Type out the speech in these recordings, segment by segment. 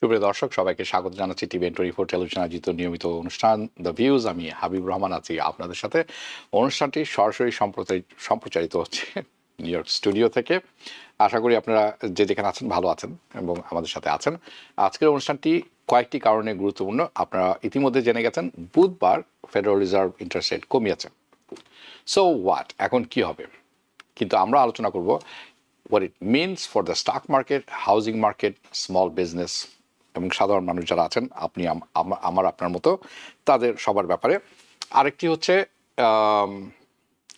সুপ্রিয় দর্শক, সবাইকে স্বাগত জানাচ্ছি টিভি24 টেলিভিশন আয়োজিত নিয়মিত অনুষ্ঠান দ্য ভিউজ। আমি হাবিব রহমান আছি আপনাদের সাথে। অনুষ্ঠানটি সরাসরি সম্প্রচারিত হচ্ছে নিউ ইয়র্ক স্টুডিও থেকে। আশা করি আপনারা যে যেখানে আছেন ভালো আছেন এবং আমাদের সাথে আছেন। আজকের অনুষ্ঠানটি কয়েকটি কারণে গুরুত্বপূর্ণ। আপনারা ইতিমধ্যে জেনে গেছেন বুধবার ফেডারেল রিজার্ভ ইন্টারেস্ট রেট কমিয়েছে। সো হোয়াট, এখন কি হবে? কিন্তু আমরা আলোচনা করব what it means for the stock market, housing market, small business এবং সাধারণ মানুষ যারা আছেন, আপনি আমার আপনার মতো তাদের সবার ব্যাপারে। আরেকটি হচ্ছে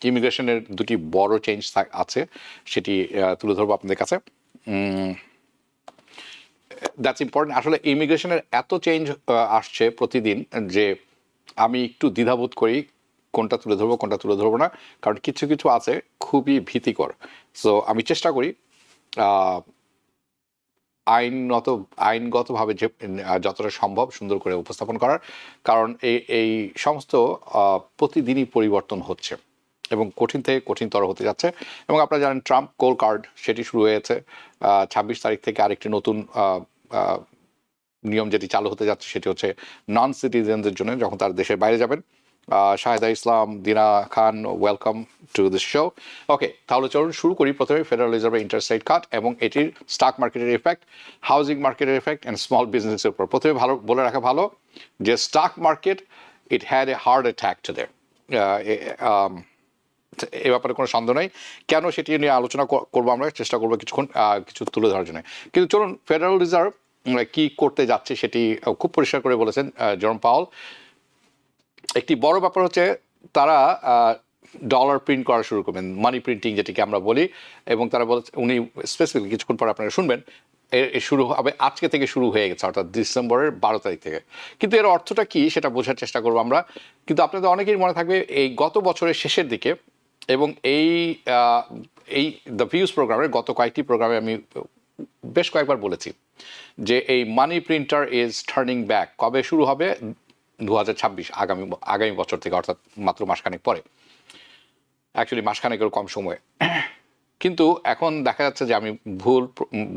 ইমিগ্রেশনের দুটি বড় চেঞ্জ আছে, সেটি তুলে ধরবো আপনাদের কাছে। That's important. আসলে ইমিগ্রেশনের এত চেঞ্জ আসছে প্রতিদিন যে আমি একটু দ্বিধাবোধ করি কোনটা তুলে ধরবো কোনটা তুলে ধরবো না, কারণ কিছু কিছু আছে খুবই ভীতিকর। সো আমি চেষ্টা করি আইনগতভাবে যে যতটা সম্ভব সুন্দর করে উপস্থাপন করার, কারণ এই সমস্ত প্রতিদিনই পরিবর্তন হচ্ছে এবং কঠিন থেকে কঠিনতর হতে যাচ্ছে। এবং আপনারা জানেন ট্রাম্প কোল কার্ড সেটি শুরু হয়েছে 26 তারিখ থেকে। আরেকটি নতুন নিয়ম যেটি চালু হতে যাচ্ছে সেটি হচ্ছে নন সিটিজেনদের জন্য যখন তারা দেশের বাইরে যাবেন। শাহেদা ইসলাম, দিনা খান, ওয়েলকাম টু দিস শো। ওকে, তাহলে চলুন শুরু করি। প্রথমে ফেডারেল রিজার্ভের ইন্টারেস্ট রেট কাট এবং এটির স্টক মার্কেটের এফেক্ট, হাউজিং মার্কেটের এফেক্ট অ্যান্ড স্মল বিজনেসের উপর। প্রথমে ভালো বলে রাখা ভালো যে stock market it had a heart attack today. এ ব্যাপারে কোনো সন্দেহ নেই। কেন সেটি নিয়ে আলোচনা করবো, আমরা চেষ্টা করবো কিছুক্ষণ কিছু তুলে ধরার জন্য। কিন্তু চলুন, ফেডারেল রিজার্ভ কি করতে যাচ্ছে সেটি খুব পরিষ্কার করে বলেছেন জেরোম পাওয়েল। একটি বড় ব্যাপার হচ্ছে তারা ডলার প্রিন্ট করা শুরু করবেন, মানি প্রিন্টিং যেটিকে আমরা বলি। এবং তারা বলছে, উনি স্পেসিফিক কিছুক্ষণ পর আপনারা শুনবেন, শুরু হবে আজকে থেকে, শুরু হয়ে গেছে, অর্থাৎ ডিসেম্বরের 12 তারিখ থেকে। কিন্তু এর অর্থটা কি সেটা বোঝার চেষ্টা করবো আমরা। কিন্তু আপনাদের অনেকেই মনে থাকবে এই গত বছরের শেষের দিকে এবং এই দ্য ভিউজ প্রোগ্রামের গত কয়েকটি প্রোগ্রামে আমি বেশ কয়েকবার বলেছি যে এই মানি প্রিন্টার ইজ টার্নিং ব্যাক। কবে শুরু হবে? 2026, আগামী বছর থেকে, অর্থাৎ মাত্র মাসখানেক পরে, অ্যাকচুয়ালি মাসখানেকের কম সময়ে। কিন্তু এখন দেখা যাচ্ছে যে আমি ভুল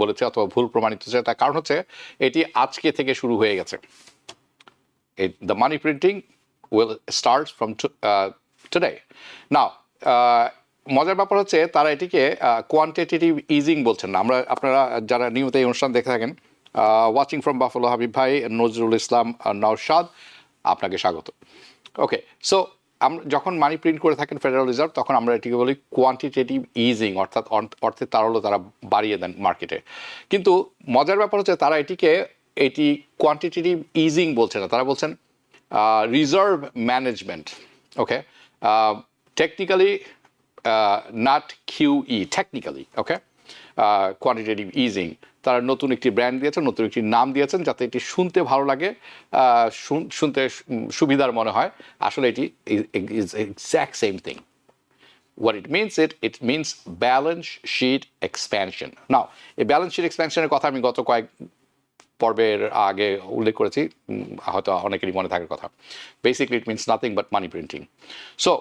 বলেছি অথবা ভুল প্রমাণিত হচ্ছে। তার কারণ হচ্ছে এটি আজকে থেকে শুরু হয়ে গেছে। The money printing will start from today. Now মজার ব্যাপার হচ্ছে তারা এটিকে কোয়ান্টিটেটিভ ইজিং বলছেন না। আপনারা যারা নিয়মিত এই অনুষ্ঠান দেখে থাকেন, ওয়াচিং ফ্রম বাফেলো হাবিব ভাই, নজরুল ইসলাম, নওশাদ, আপনাকে স্বাগত। ওকে, সো আমরা যখন মানি প্রিন্ট করে থাকেন ফেডারেল রিজার্ভ, তখন আমরা এটিকে বলি কোয়ান্টিটেটিভ ইজিং, অর্থাৎ অর্থের তারল্য তারা বাড়িয়ে দেন মার্কেটে। কিন্তু মজার ব্যাপার হচ্ছে তারা এটি কোয়ান্টিটেটিভ ইজিং বলছে না, তারা বলছেন reserve management. Okay, technically not QE, technically. Okay, quantitative easing তারা নতুন একটি ব্র্যান্ড দিয়েছেন, নতুন একটি নাম দিয়েছেন যাতে এটি শুনতে ভালো লাগে, শুনতে সুবিধার মনে হয়। আসলে এটি is exact same thing. What it means balance sheet expansion. নাও এই ব্যালেন্স শিট এক্সপ্যানশনের কথা আমি গত কয়েক পর্বের আগে উল্লেখ করেছি, হয়তো অনেকেরই মনে থাকার কথা। Basically it means nothing but money printing. So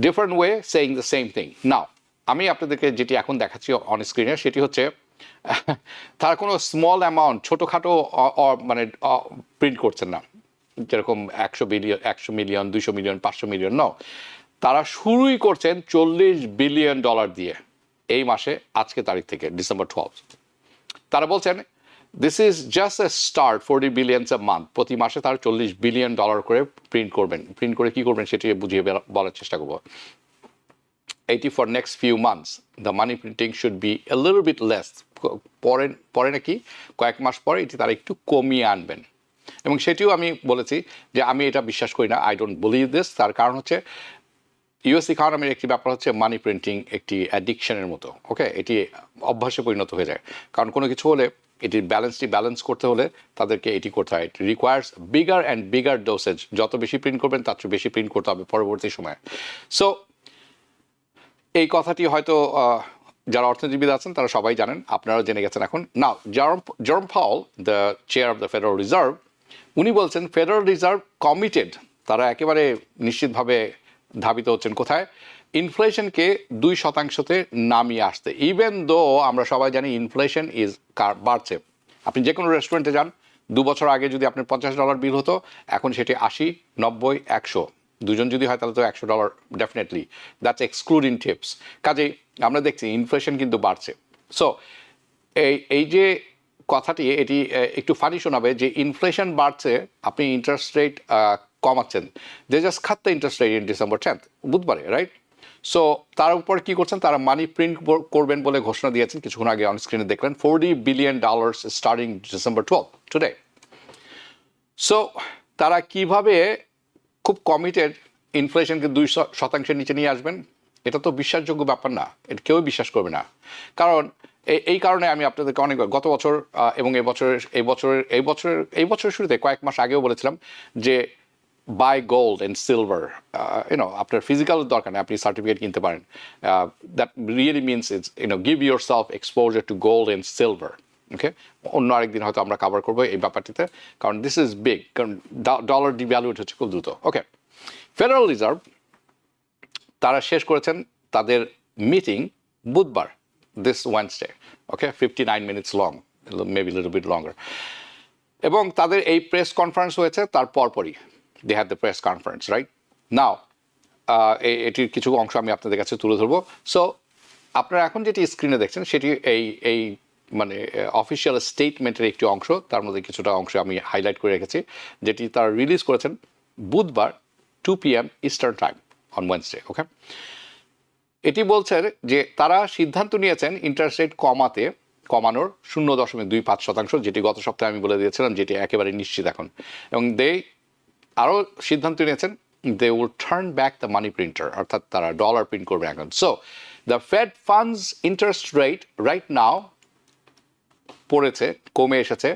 different way saying the same thing. Now আমি আপনাদেরকে যেটি এখন দেখাচ্ছি অন স্ক্রিনে সেটি হচ্ছে তারা কোনো স্মল অ্যামাউন্ট, ছোটোখাটো মানে প্রিন্ট করছেন না, যেরকম 100 মিলিয়ন 200 মিলিয়ন 500 মিলিয়ন। ন, তারা শুরুই করছেন $40 বিলিয়ন দিয়ে এই মাসে, আজকে তারিখ থেকে, ডিসেম্বর 12। তারা বলছেন this is just a start, 40 billion a month. প্রতি মাসে তারা $40 বিলিয়ন করে প্রিন্ট করবেন। প্রিন্ট করে কি করবেন সেটি বুঝিয়ে বলার চেষ্টা করবো। For next few months the money printing should be a little bit less. পরে নাকি কয়েক মাস পরে এটি তারা একটু কমিয়ে আনবেন। এবং সেটিও আমি বলেছি যে আমি এটা বিশ্বাস করি না, আই ডোন্ট বিলিভ দিস। তার কারণ হচ্ছে ইউএস ইকোনমির একটি ব্যাপার হচ্ছে মানি প্রিন্টিং একটি অ্যাডিকশনের মতো। ওকে, এটি অভ্যাসে পরিণত হয়ে যায়। কারণ কোনো কিছু হলে এটির ব্যালেন্স করতে হলে তাদেরকে এটি করতে হয়। It requires bigger and bigger dosage. যত বেশি প্রিন্ট করবেন তার চেয়ে বেশি প্রিন্ট করতে হবে পরবর্তী সময়ে। সো এই কথাটি হয়তো যারা অর্থনীতিবিদ আছেন তারা সবাই জানেন, আপনারাও জেনে গেছেন এখন। Now Jerome Powell, the chair of the Federal Reserve, উনি বলছেন ফেডারেল রিজার্ভ কমিটেড, তারা একেবারে নিশ্চিতভাবে ধাবিত হচ্ছেন কোথায়? ইনফ্লেশনকে 2%-তে নামিয়ে আসতে। ইভেন দো আমরা সবাই জানি ইনফ্লেশন বাড়ছে। আপনি যে কোনো রেস্টুরেন্টে যান, 2 বছর আগে যদি আপনার $50 বিল হতো, এখন সেটি 80, 90, 100, দুজন যদি হয় তাহলে তো $100 ডেফিনেটলি, দ্যাটস এক্সক্লুডিং টিপস। কাজেই আমরা দেখছি ইনফ্লেশন কিন্তু বাড়ছে। সো এই যে কথাটি, এটি একটু ফানি শোনাবে যে ইনফ্লেশন বাড়ছে, আপনি ইন্টারেস্ট রেট কমাচ্ছেন। They just cut the interest rate in December 10th, বুধবারে, রাইট? সো তার উপর কি করছেন, তারা মানি প্রিন্ট করবেন বলে ঘোষণা দিয়েছেন কিছুক্ষণ আগে অন স্ক্রিনে দেখলেন, $40 billion starting December 12 today. So তারা কিভাবে খুব কমিটেড ইনফ্লেশনকে 2% নিচে নিয়ে আসবেন, এটা তো বিশ্বাসযোগ্য ব্যাপার না, এটা কেউ বিশ্বাস করবে না। কারণ এই কারণে আমি আপনাদেরকে অনেক গত বছর এবং এই বছরের শুরুতে কয়েক মাস আগেও বলেছিলাম যে বাই গোল্ড অ্যান্ড সিলভার, আপনার ফিজিক্যাল দরকার নেই, আপনি সার্টিফিকেট কিনতে পারেন। That really means it's give yourself exposure to gold and silver. Okay, অন্য আরেকদিন হয়তো আমরা কভার করবো এই ব্যাপারটিতে, কারণ দিস ইজ বিগ, কারণ ডলার ডিভ্যালুয়েট হচ্ছে খুব দ্রুত। ওকে, ফেডারেল রিজার্ভ তারা শেষ করেছেন তাদের মিটিং বুধবার, this Wednesday. Okay, 59 minutes long, maybe little bit longer. এবং তাদের এই প্রেস কনফারেন্স হয়েছে তার পরপরই, they had the press conference, right now. এটির কিছু অংশ আমি আপনাদের কাছে তুলে ধরবো। সো আপনারা এখন যেটি স্ক্রিনে দেখছেন সেটি এই মানে অফিসিয়াল স্টেটমেন্টের একটি অংশ, তার মধ্যে কিছুটা অংশ আমি হাইলাইট করে রেখেছি, যেটি তারা রিলিজ করেছেন বুধবার 2 PM Eastern Time on Wednesday. Okay, এটি বলছে যে তারা সিদ্ধান্ত নিয়েছেন ইন্টারেস্ট রেট কমানোর 0.25%, যেটি গত সপ্তাহে আমি বলে দিয়েছিলাম, যেটি একেবারে নিশ্চিত এখন। এবং আরও সিদ্ধান্ত নিয়েছেন they will turn back the money printer, অর্থাৎ তারা ডলার প্রিন্ট করবে এখন। So the Fed funds interest rate right now কমে এসেছে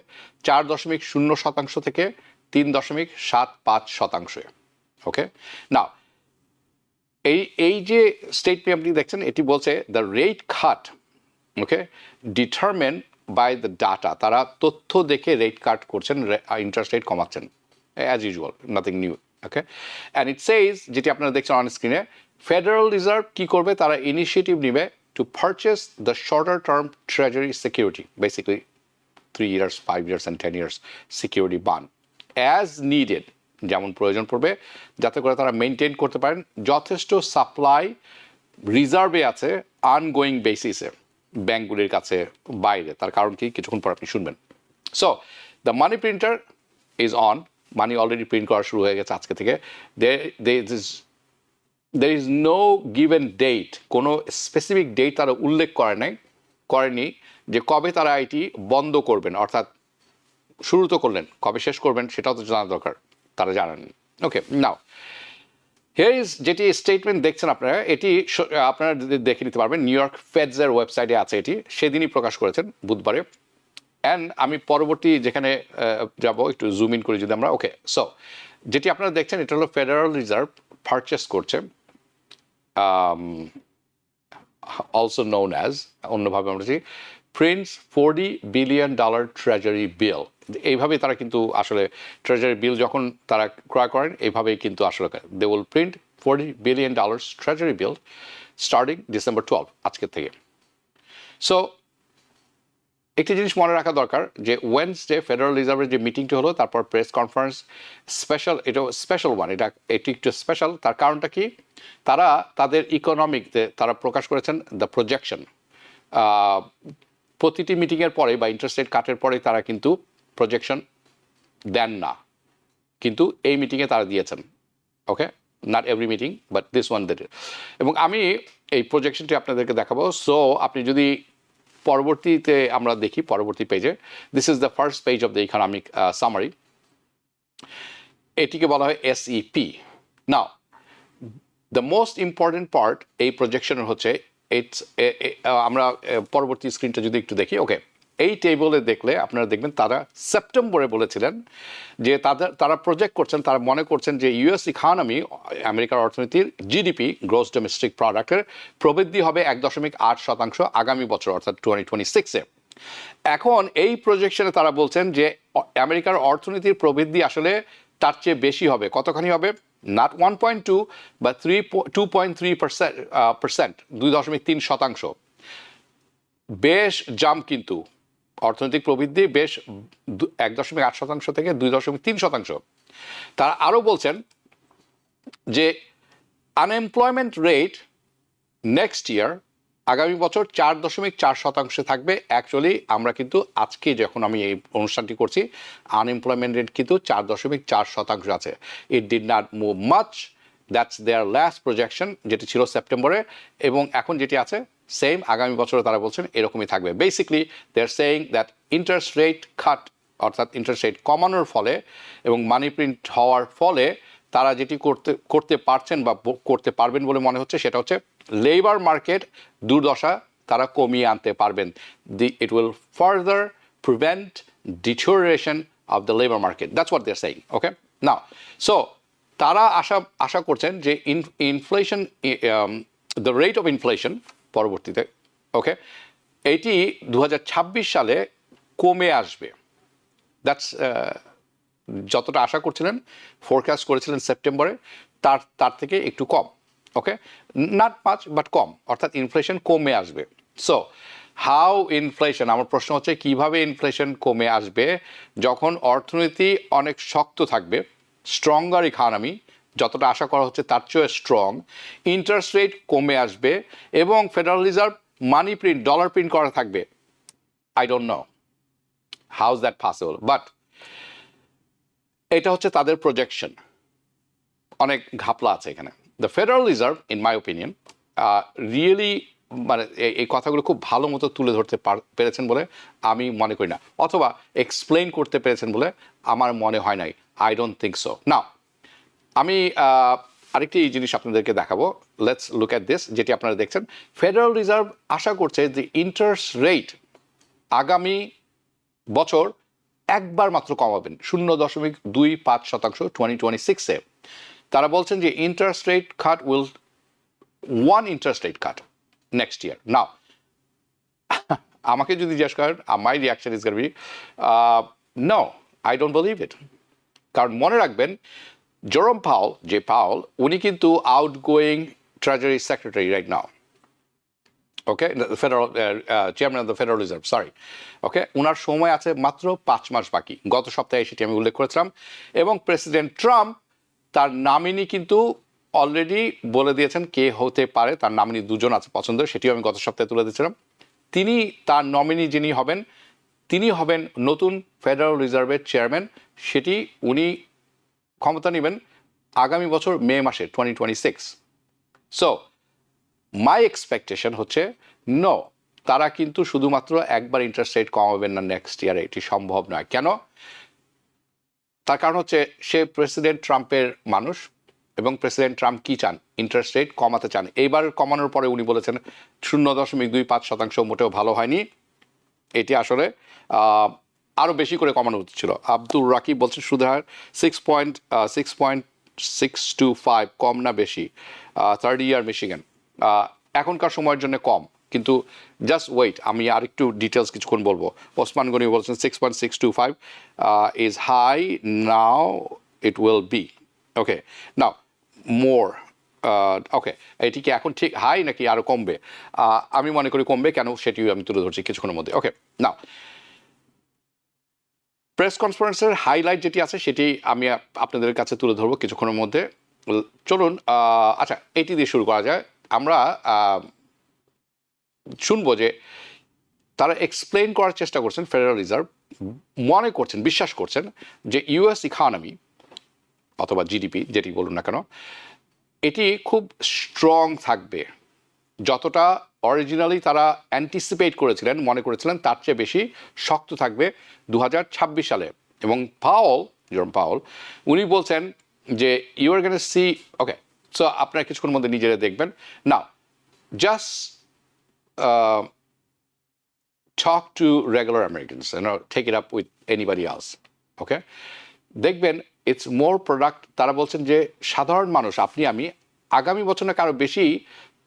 4.0% থেকে 3.75%। ওকে, নাও এই যে স্টেটমেন্ট আপনি দেখছেন, এটি বলছে the rate cut, okay, determine by the data, তারা তথ্য দেখে রেট কাট করছেন, ইন্টারেস্ট রেট কমাচ্ছেন, as usual, nothing new. Okay, and it says, যেটি আপনারা দেখছেন অন স্ক্রিনে, ফেডারেল রিজার্ভ কি করবে, তারা ইনিশিয়েটিভ নেবে to purchase the shorter term treasury security, basically 3 years, 5 years and 10 years security bond as needed, যেমন প্রয়োজন পড়বে, যাতে করে তারা মেনটেন করতে পারেন যথেষ্ট সাপ্লাই রিজার্ভে আছে আনগোয়িং বেসিসে ব্যাঙ্কগুলির কাছে বাইরে। তার কারণ কি, কিছুক্ষণ পর আপনি শুনবেন। So the money printer is on, money already print করা শুরু হয়ে গেছে আজকে থেকে। there is no given date, কোনো স্পেসিফিক ডেট তারা উল্লেখ করেনি যে কবে তারা এটি বন্ধ করবেন, অর্থাৎ শুরু তো করলেন, কবে শেষ করবেন সেটাও তো জানা দরকার, তারা জানেন। ওকে, নাও হিয়ার ইজ, যেটি স্টেটমেন্ট দেখছেন আপনারা, এটি আপনারা দেখে নিতে পারবেন, নিউ ইয়র্ক ফেডসের ওয়েবসাইটে আছে, এটি সেদিনই প্রকাশ করেছেন বুধবারে। অ্যান্ড আমি পরবর্তী যেখানে যাব একটু জুম ইন করি যদি আমরা। ওকে, সো যেটি আপনারা দেখছেন এটা হলো ফেডারেল রিজার্ভ পারচেস করছে, অলসো নোন অ্যাজ, অন্যভাবে আমরা বলছি, প্রিন্টস $40 billion ট্রেজারি বিল। এইভাবেই তারা কিন্তু আসলে ট্রেজারি বিল যখন তারা ক্রয় করেন, এইভাবেই কিন্তু আসলে they will print $40 billion treasury bill starting December 12 আজকের থেকে। সো একটি জিনিস মনে রাখা দরকার যে ওয়েডনেসডে ফেডারেল রিজার্ভের যে মিটিংটি হলো, তারপর প্রেস কনফারেন্স এটা স্পেশাল ওয়ান, এটি একটু স্পেশাল। তার কারণটা কি, তারা তাদের ইকোনমিকতে তারা প্রকাশ করেছেন দ্য প্রজেকশন। প্রতিটি মিটিংয়ের পরে বা ইন্টারেস্ট রেট কাটের পরে তারা কিন্তু প্রজেকশন দেন না, কিন্তু এই মিটিংয়ে তারা দিয়েছেন। Okay, not every meeting but this one that. এবং আমি এই প্রজেকশনটি আপনাদেরকে দেখাবো। সো আপনি যদি পরবর্তীতে আমরা দেখি, পরবর্তী পেজে, this is the first page of the economic summary, এটিকে বলা হয় SEP। Now the most important part এই প্রজেকশনের হচ্ছে, আমরা পরবর্তী স্ক্রিনটা যদি একটু দেখি। ওকে, এই টেবলে দেখলে আপনারা দেখবেন তারা সেপ্টেম্বরে বলেছিলেন যে তারা প্রজেক্ট করছেন, তারা মনে করছেন যে ইউএস ইকোনমি, আমেরিকার অর্থনীতির জিডিপি, গ্রস ডোমেস্টিক প্রোডাক্টের প্রবৃদ্ধি হবে 1.8% আগামী বছর, অর্থাৎ 2026-এ। এখন এই প্রজেকশনে তারা বলছেন যে আমেরিকার অর্থনীতির প্রবৃদ্ধি আসলে তার চেয়ে বেশি হবে। কতখানি হবে, not 1.2 বা 2.3%, 2.3%, বেশ জাম্প কিন্তু অর্থনৈতিক প্রবৃদ্ধি বেশ 1.8% থেকে 2.3%। তারা আরও বলছেন যে আনএমপ্লয়মেন্ট রেট নেক্সট ইয়ার আগামী বছর 4.4% থাকবে। অ্যাকচুয়ালি আমরা কিন্তু আজকে যখন আমি এই অনুষ্ঠানটি করছি আনএমপ্লয়মেন্ট রেট কিন্তু 4.4% আছে। It did not move much, that's their last projection, যেটি ছিল সেপ্টেম্বরে, এবং এখন যেটি আছে সেম আগামী বছরে তারা বলছেন এরকমই থাকবে। Basically they are saying that interest rate cut, অর্থাৎ ইন্টারেস্ট রেট কমানোর ফলে এবং মানি প্রিন্ট হওয়ার ফলে তারা যেটি করতে পারছেন বা করতে পারবেন বলে মনে হচ্ছে সেটা হচ্ছে লেবার মার্কেট দুর্দশা তারা কমিয়ে আনতে পারবেন। It will further prevent deterioration of the labour market, that's what they are saying. Okay, now so তারা আশা করছেন যে inflation, the rate of inflation পরবর্তীতে, ওকে, এটি 2026 সালে কমে আসবে। দ্যাটস যতটা আশা করছিলেন, ফোরকাস্ট করেছিলেন সেপ্টেম্বরে, তার থেকে একটু কম। ওকে, নট মাচ বাট কম, অর্থাৎ ইনফ্লেশন কমে আসবে। সো হাউ ইনফ্লেশন, আমার প্রশ্ন হচ্ছে কিভাবে ইনফ্লেশন কমে আসবে যখন অর্থনীতি অনেক শক্ত থাকবে, স্ট্রঙ্গার ইকোনমি, যতটা আশা করা হচ্ছে তার চেয়ে স্ট্রং, ইন্টারেস্ট রেট কমে আসবে এবং ফেডারেল রিজার্ভ মানি প্রিন্ট, ডলার প্রিন্ট করা থাকবে। I don't know how is that possible, but এটা হচ্ছে তাদের প্রজেকশন। অনেক ঘাপলা আছে এখানে। The Federal reserve in my opinion really মানে এই কথাগুলো খুব ভালো মতো তুলে ধরতে পেরেছেন বলে আমি মনে করি না, অথবা এক্সপ্লেইন করতে পেরেছেন বলে আমার মনে হয় নাই। I don't think so. Now আমি আরেকটি জিনিস আপনাদেরকে দেখাবো, লেটস লুক অ্যাট দিস, যেটি আপনারা দেখছেন। ফেডারেল রিজার্ভ আশা করছে যে ইন্টারেস্ট রেট আগামী বছর একবার মাত্র কমাবেন, 0.25% 2026-এ। তারা বলছেন যে interest rate cut will one interest rate cut next year. Now আমাকে যদি জিজ্ঞেস করেন, my reaction is gonna be no, I don't believe it. কারণ মনে রাখবেন, জেরোম পাওয়েল, যে পাওয়েল, উনি কিন্তু outgoing treasury secretary right now. Okay, federal chairman of the Federal Reserve, sorry. Okay, ওনার সময় আছে মাত্র 5 মাস বাকি। গত সপ্তাহে সেটি আমি উল্লেখ করেছিলাম। এবং প্রেসিডেন্ট ট্রাম্প তার নমিনি কিন্তু অলরেডি বলে দিয়েছেন কে হতে পারে। তার নমিনি 2জন আছে পছন্দের, সেটিও আমি গত সপ্তাহে তুলে দিয়েছিলাম। তিনি, তার নমিনি যিনি হবেন, তিনি হবেন নতুন ফেডারেল রিজার্ভের চেয়ারম্যান। সেটি উনি ক্ষমতা নেবেন আগামী বছর মে মাসে 2026। সো মাই এক্সপেকটেশন হচ্ছে নো, তারা কিন্তু শুধুমাত্র একবার ইন্টারেস্ট রেট কমাবেন না নেক্সট ইয়ারে, এটি সম্ভব নয়। কেন? তার কারণ হচ্ছে সে প্রেসিডেন্ট ট্রাম্পের মানুষ, এবং প্রেসিডেন্ট ট্রাম্প কি চান? ইন্টারেস্ট রেট কমাতে চান। এইবার কমানোর পরে উনি বলেছেন 0.25% মোটেও ভালো হয়নি, এটি আসলে আরও বেশি করে কমানো উচিত ছিল। আব্দুর রাকিব বলছেন সুদের হার 6.625, কম না বেশি? থার্ড ইয়ার মিশিগান এখনকার সময়ের জন্য কম, কিন্তু জাস্ট ওয়েট, আমি আরেকটু ডিটেলস কিছুক্ষণ বলবো। ওসমান গনি বলছেন 6.625 is high, now it will be okay, now more okay. এটি কি এখন ঠিক হাই নাকি আরও কমবে? আমি মনে করি কমবে। কেন সেটিও আমি তুলে ধরছি কিছুক্ষণের মধ্যে। ওকে, নাও প্রেস কনফারেন্সের হাইলাইট যেটি আছে সেটি আমি আপনাদের কাছে তুলে ধরবো কিছুক্ষণের মধ্যে। চলুন, আচ্ছা এটি দিয়ে শুরু করা যায়। আমরা শুনবো যে তারা এক্সপ্লেইন করার চেষ্টা করছেন, ফেডারেল রিজার্ভ মনে করছেন, বিশ্বাস করছেন যে ইউএস ইকোনমি অথবা জিডিপি যেটি বলুন না কেন, এটি খুব স্ট্রং থাকবে। যতটা অরিজিনালি তারা অ্যান্টিসিপেট করেছিলেন, মনে করেছিলেন, তার চেয়ে বেশি শক্ত থাকবে 2026 সালে। এবং জেরোম পাওয়েল উনি বলছেন যে you are gonna see, okay, so আপনারা কিছুক্ষণের মধ্যে নিজেরা দেখবেন। Now just talk to regular Americans and take it up with anybody else, okay? দেখবেন ইটস মোর প্রোডাক্ট। তারা বলছেন যে সাধারণ মানুষ, আপনি আমি আগামী বছর নাকি আরও বেশি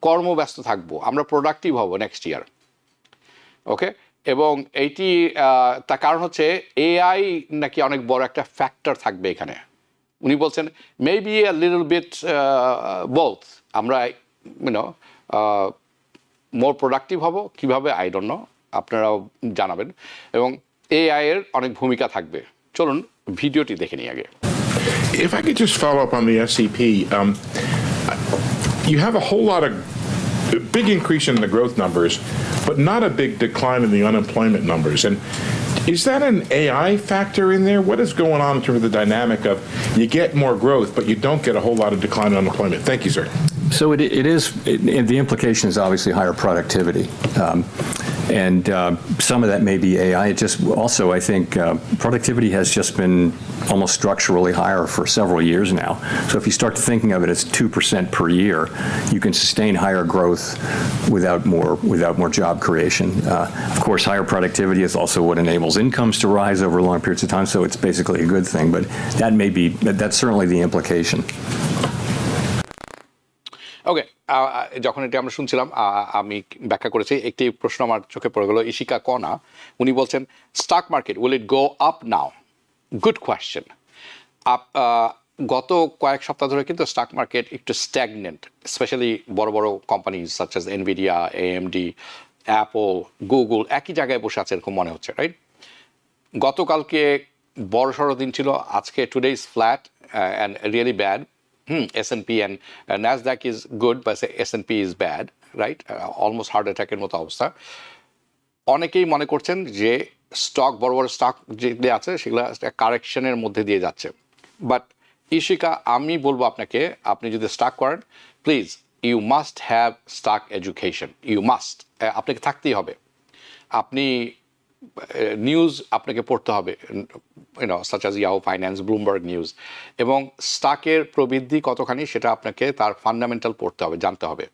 কর্মব্যস্ত থাকবো, আমরা প্রোডাক্টিভ হব নেক্সট ইয়ার। ওকে, এবং এইটি তার কারণ হচ্ছে এআই নাকি অনেক বড় একটা ফ্যাক্টর থাকবে এখানে। উনি বলছেন maybe a little bit both, আমরা ইউনো মোর প্রোডাক্টিভ হব। কীভাবে? আই ডোন্ট নো, আপনারাও জানাবেন এবং এআই এর অনেক ভূমিকা থাকবে। চলুন ভিডিওটি দেখে নিই আগে। If I could just follow up on the SCP, you have a whole lot of big increase in the growth numbers, but not a big decline in the unemployment numbers. And is that an AI factor in there? What is going on in terms of the dynamic of you get more growth, but you don't get a whole lot of decline in unemployment? Thank you, sir. So the implication is obviously higher productivity. And some of that may be AI. It just also, I think, productivity has just been almost structurally higher for several years now. So if you start thinking of it as 2% per year, you can sustain higher growth without more job creation. Of course, higher productivity is also what enables incomes to rise over long periods of time. So it's basically a good thing. But that's certainly the implication. ওকে, যখন এটি আমরা শুনছিলাম আমি ব্যাখ্যা করেছি, একটি প্রশ্ন আমার চোখে পড়ে গেল। ইশিকা কনা উনি বলছেন stock market will it go up now? Good question. গত কয়েক সপ্তাহ ধরে কিন্তু স্টক মার্কেট একটু স্ট্যাগনেন্ট, স্পেশালি বড় বড় companies such as Nvidia, AMD, Apple, Google একই জায়গায় বসে আছে এরকম মনে হচ্ছে, রাইট? গতকালকে বড়সড় দিন ছিল, আজকে today is flat and really bad. S&P and NASDAQ is good, but S&P is bad, right? Almost heart attack এর মতো অবস্থা। অনেকেই মনে করছেন যে স্টক, বড় বড় স্টক যেগুলো আছে সেগুলো কারেকশনের মধ্যে দিয়ে যাচ্ছে। বাট ইশিকা, আমি বলবো আপনাকে, আপনি যদি স্টক করেন, please you must have stock education, you must, আপনাকে থাকতেই হবে। আপনি নিউজ আপনাকে পড়তে হবে, such as Yahoo Finance, Bloomberg News, এবং স্টকের প্রবৃদ্ধি কতখানি সেটা আপনাকে তার ফান্ডামেন্টাল পড়তে হবে, জানতে হবে।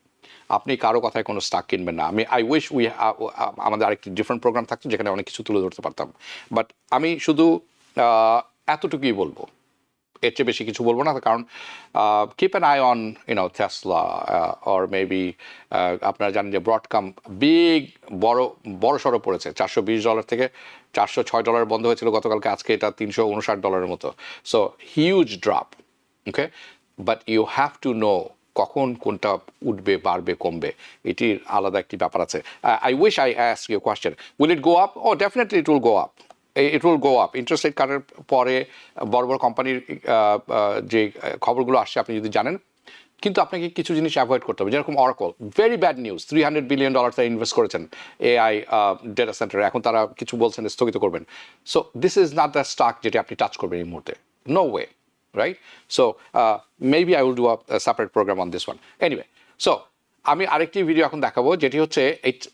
আপনি কারো কথায় কোনো স্টক কিনবেন না। আই উইশ আমাদের আরেকটি ডিফারেন্ট প্রোগ্রাম থাকতো যেখানে অনেক কিছু তুলে ধরতে পারতাম, বাট আমি শুধু এতটুকুই বলবো, এর চেয়ে বেশি কিছু বলবো না। কারণ keep an I on Tesla or maybe আপনারা জানেন যে ব্রডকম বড় সড়ো পড়েছে, $420 থেকে $406 বন্ধ হয়েছিল গতকালকে, আজকে এটা $359 মতো। So huge drop, okay, but you have to know কখন কোনটা উঠবে, বাড়বে, কমবে, এটির আলাদা একটি ব্যাপার আছে। I wish I ask you question, will it go up? Oh definitely it will go up, it will go up. Interest rate কাটের পরে বড় বড় কোম্পানির যে খবরগুলো আসছে আপনি যদি জানেন, কিন্তু আপনাকে কিছু জিনিস অ্যাভয়েড করতে হবে। যেরকম Oracle, very bad news, $300 billion তারা ইনভেস্ট করেছেন এআই ডেটা সেন্টারে, এখন তারা কিছু বলছেন স্থগিত করবেন। So this is not the stock যেটি আপনি টাচ করবেন এই মুহূর্তে, no way, right? So maybe I will do a separate program on this one. Anyway, so আমি আরেকটি ভিডিও এখন দেখাবো যেটি হচ্ছে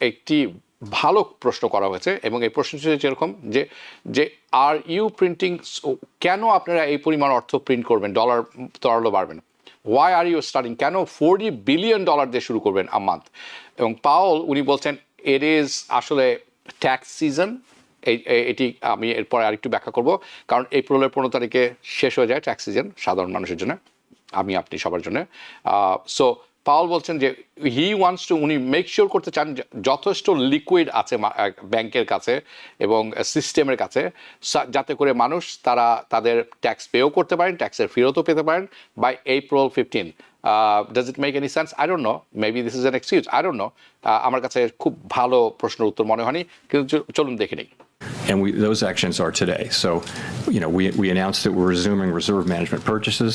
একটি ভালো প্রশ্ন করা হয়েছে, এবং এই প্রশ্নটি যেরকম যে আর ইউ প্রিন্টিং, কেন আপনারা এই পরিমাণ অর্থ প্রিন্ট করবেন, ডলার তরল বাড়বেন, ওয়াই আর ইউ স্টার্টিং, কেন $40 বিলিয়ন দিয়ে শুরু করবেন আ মান্থ? এবং পাওল উনি বলছেন ইট ইজ আসলে ট্যাক্স সিজন। এটি আমি এরপরে আরেকটু ব্যাখ্যা করব, কারণ এপ্রিলের 15 তারিখে শেষ হয়ে যায় ট্যাক্স সিজন সাধারণ মানুষের জন্য, আমি আপনি সবার জন্য। সো পাওল বলছেন যে হি ওয়ান্টস টু, উনি মেক শিওর করতে চান যথেষ্ট লিকুইড আছে ব্যাংকের কাছে এবং সিস্টেমের কাছে, যাতে করে মানুষ তারা তাদের ট্যাক্স পেও করতে পারেন, ট্যাক্সের ফেরতও পেতে পারেন by April 15। Does it make any sense? I don't know, maybe this is an excuse, I don't know. আমার কাছে খুব ভালো প্রশ্নের উত্তর মনে হয়নি, কিন্তু চলুন দেখে নিই। And those actions are today. So, we announced that we're resuming reserve management purchases.